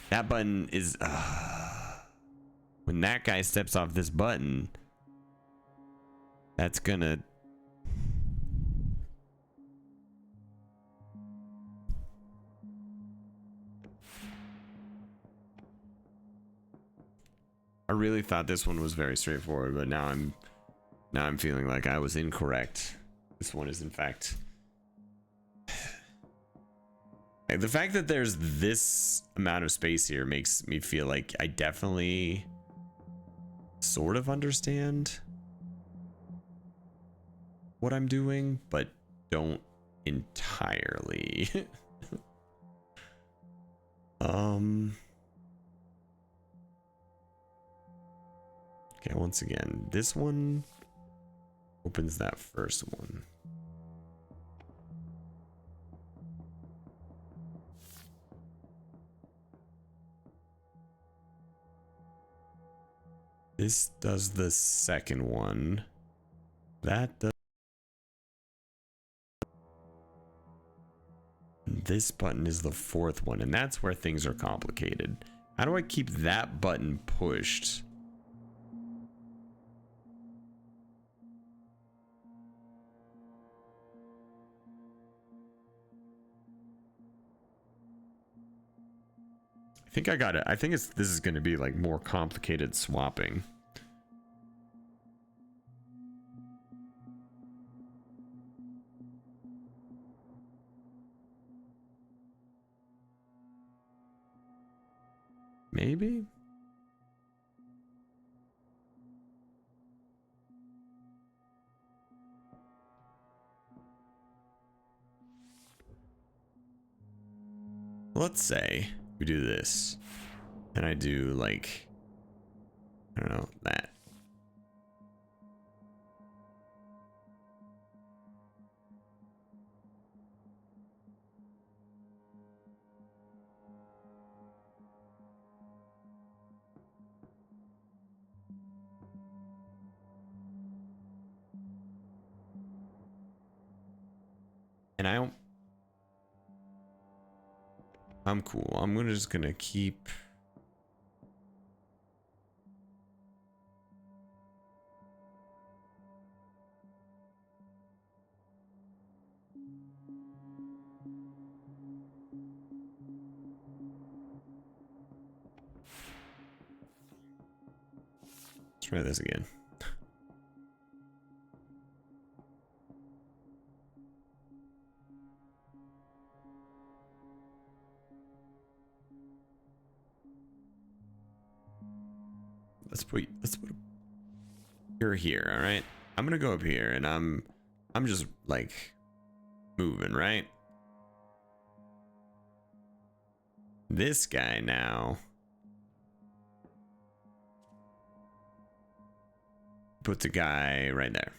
That button is, when that guy steps off this button, that's gonna... I really thought this one was very straightforward, but now I'm feeling like I was incorrect. This one is in fact... The fact that there's this amount of space here makes me feel like I definitely sort of understand what I'm doing, but don't entirely. Okay, once again, this one opens that first one. This does the second one. That does. This button is the fourth one, and that's where things are complicated. How do I keep that button pushed? I think I got it. I think this is going to be like more complicated swapping. Maybe? let's say we do this, and I do like, I don't know, that. And I'm cool. I'm just gonna keep. Let's try this again. Let's put you're here, all right? I'm gonna go up here, and I'm just like moving, right? This guy now. Puts a guy right there.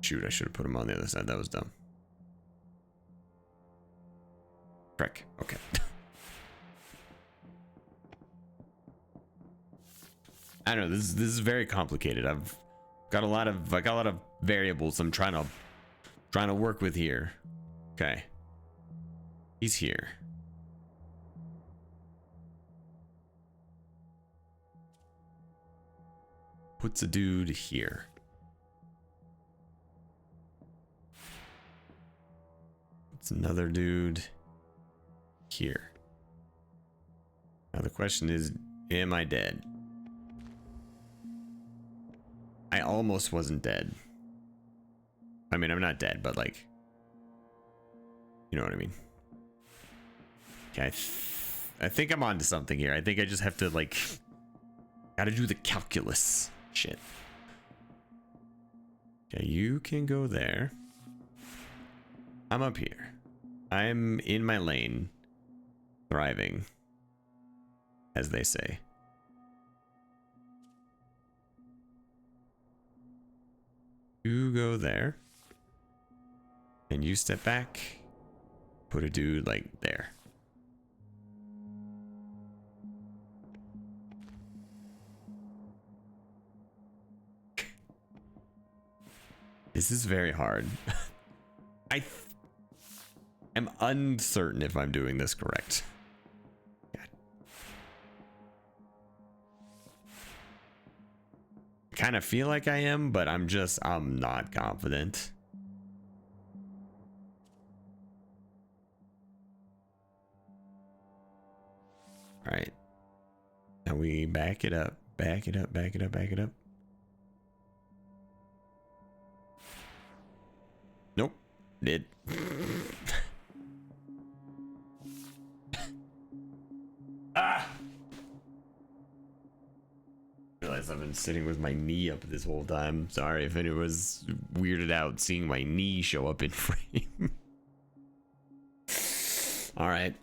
Shoot, I should have put him on the other side. That was dumb. Frick. Okay. I don't know. This is very complicated. I got a lot of variables I'm trying to work with here. Okay. He's here. Puts a dude here. It's another dude here. Now the question is, am I dead? I almost wasn't dead. I mean, I'm not dead, but like, you know what I mean? Okay, I think I'm onto something here. I think I just have to like, gotta do the calculus shit. Okay, you can go there. I'm up here. I'm in my lane, thriving, as they say. You go there, and you step back, put a dude like there. This is very hard. I'm uncertain if I'm doing this correct. God. I kind of feel like I am, but I'm not confident. All right. Now we back it up, back it up, back it up, back it up. Nope. Did. Ah! I realize I've been sitting with my knee up this whole time. Sorry if anyone was weirded out seeing my knee show up in frame. All right.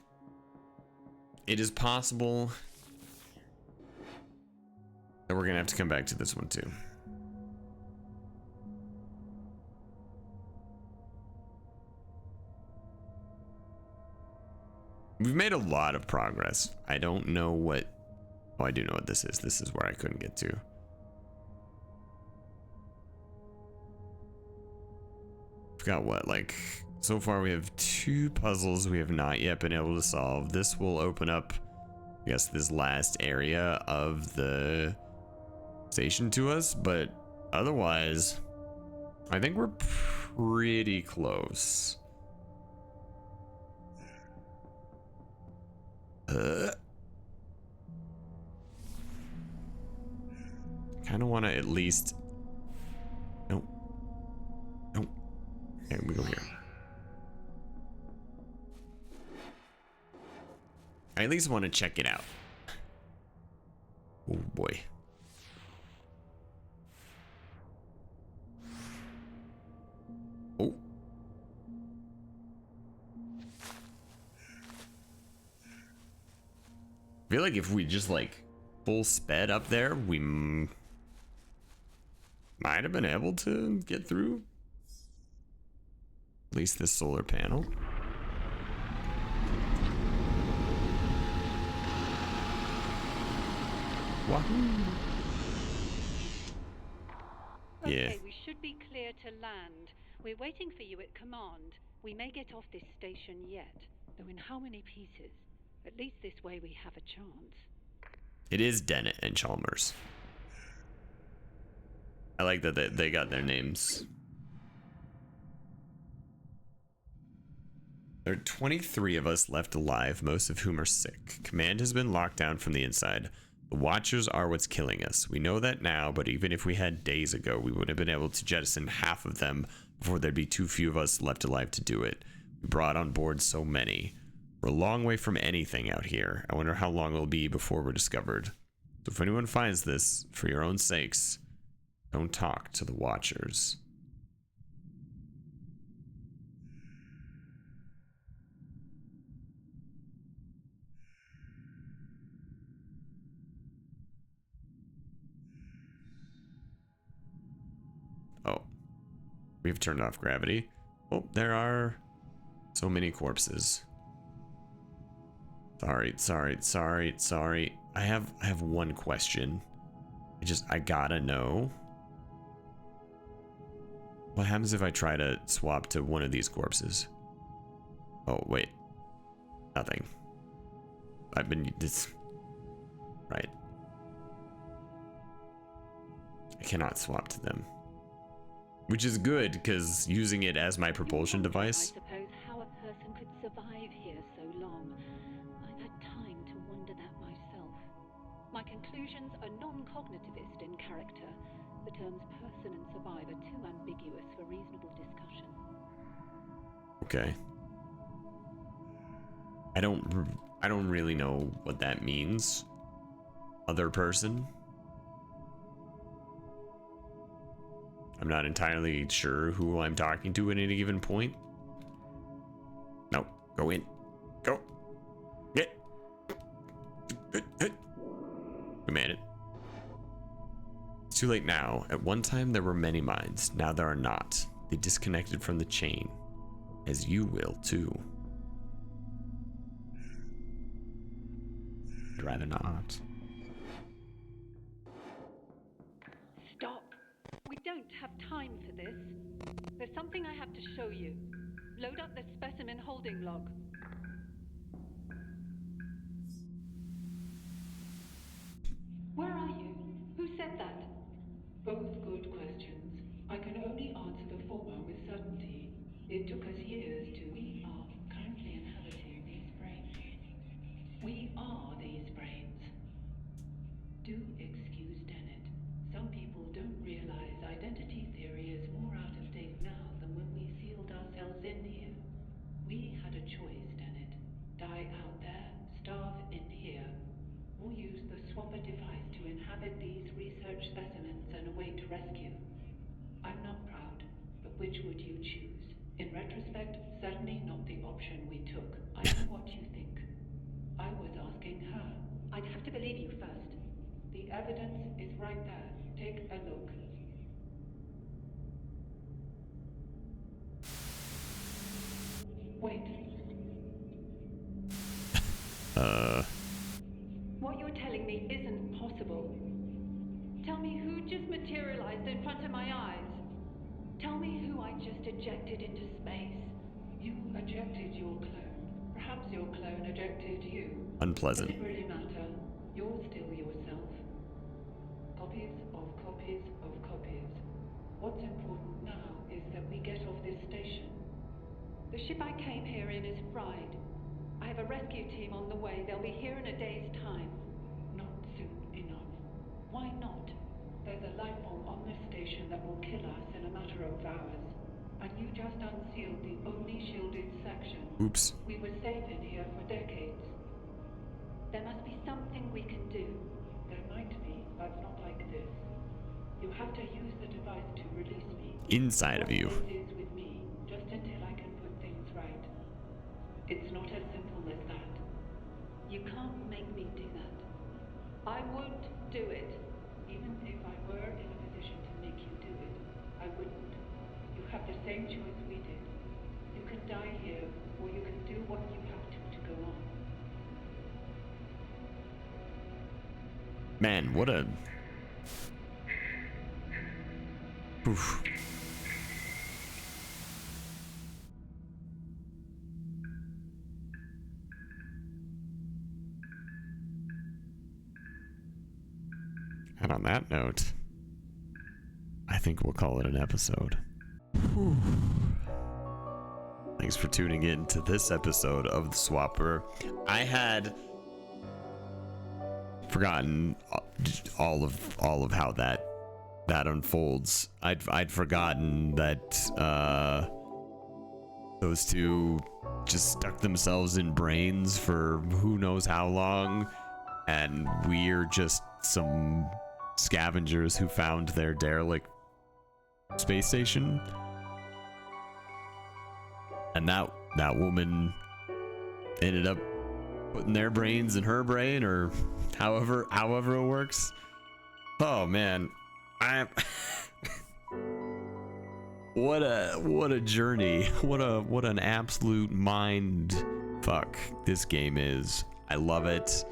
It is possible that we're gonna have to come back to this one too. We've made a lot of progress. I don't know what... Oh, I do know what this is. This is where I couldn't get to. Forgot what, like... So far we have 2 puzzles we have not yet been able to solve. This will open up, I guess, this last area of the station to us. But otherwise, I think we're pretty close. Kind of want to at least... Nope. Nope. Okay, we go here. I at least want to check it out. Oh boy. Oh. I feel like if we just like full sped up there, we might have been able to get through at least this solar panel. Wahoo! Okay, Yeah. we should be clear to land. We're waiting for you at command. We may get off this station yet, though in how many pieces? At least this way we have a chance. It is Dennett and Chalmers. I like that they got their names. There are 23 of us left alive, most of whom are sick. Command has been locked down from the inside. The Watchers are what's killing us. We know that now, but even if we had days ago, we wouldn't have been able to jettison half of them before there'd be too few of us left alive to do it. We brought on board so many. We're a long way from anything out here. I wonder how long it'll be before we're discovered. So if anyone finds this, for your own sakes, don't talk to the Watchers. Oh, we've turned off gravity. Oh, there are so many corpses. Sorry. I have one question. I gotta know. What happens if I try to swap to one of these corpses? Oh, wait. Nothing. Right. I cannot swap to them. Which is good, because using it as my propulsion device. I suppose how a person could survive here so long. I've had time to wonder that myself. My conclusions are non-cognitivist in character. The terms person and survive are too ambiguous for reasonable discussion. Okay. I don't really know what that means. Other person. I'm not entirely sure who I'm talking to at any given point. No, go in. Go. Get. We made it. It's too late now. At one time there were many minds. Now there are not. They disconnected from the chain. As you will too. I'd rather not. Stop. We don't have time for this. There's something I have to show you. Load up the specimen holding log. Where are you? Who said that? Both good questions. I can only answer the former with certainty. It took us years to. We are currently inhabiting these brains. We are these brains. Do excuse Dennett. Some people don't realize identity theory is more out of date now than when we sealed ourselves in here. We had a choice, Dennett. Die out there, starve in here, or use the swapper device to inhabit these research specimens and await rescue. I'm not proud, but which would you choose? In retrospect, certainly not the option we took. I know what you think. I was asking her. I'd have to believe you first. The evidence is right there. Take a look. Wait. What you're telling me isn't possible. Tell me who just materialized in front of my eyes. Tell me who I just ejected into space. You ejected your clone. Perhaps your clone ejected you. Unpleasant. Does it really matter? You're still yourself. Copies of copies of copies. What's important now is that we get off this station. The ship I came here in is fried. I have a rescue team on the way. They'll be here in a day's time. Not soon enough. Why not? There's a life form on this station that will kill us in a matter of hours. And you just unsealed the only shielded section. Oops. We were safe in here for decades. There must be something we can do. There might be, but not like this. You have to use the device to release me. Inside of you. What this is with me, just until I can put things right. It's not as simple as that. You can't make me do that. I won't do it. Even if I were in a position to make you do it, I wouldn't. You have the same choice we did. You can die here, or you can do what you have to go on. Man, what a... Oof. And on that note, I think we'll call it an episode. Whew. Thanks for tuning in to this episode of The Swapper. I had forgotten all of how that unfolds. I'd forgotten that those two just stuck themselves in brains for who knows how long, and we're just some scavengers who found their derelict space station. And that woman ended up putting their brains in her brain, or however it works. Oh man, what a journey. What an absolute mind fuck this game is. I love it.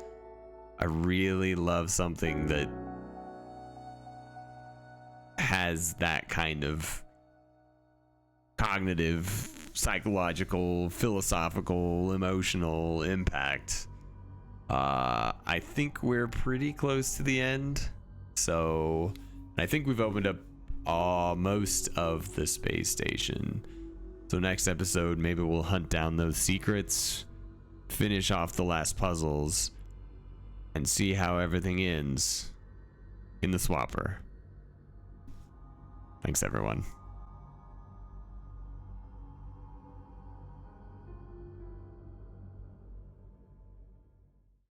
I really love something that has that kind of cognitive, psychological, philosophical, emotional impact. I think we're pretty close to the end. So I think we've opened up most of the space station. So next episode, maybe we'll hunt down those secrets, finish off the last puzzles, and see how everything ends in the Swapper. Thanks, everyone.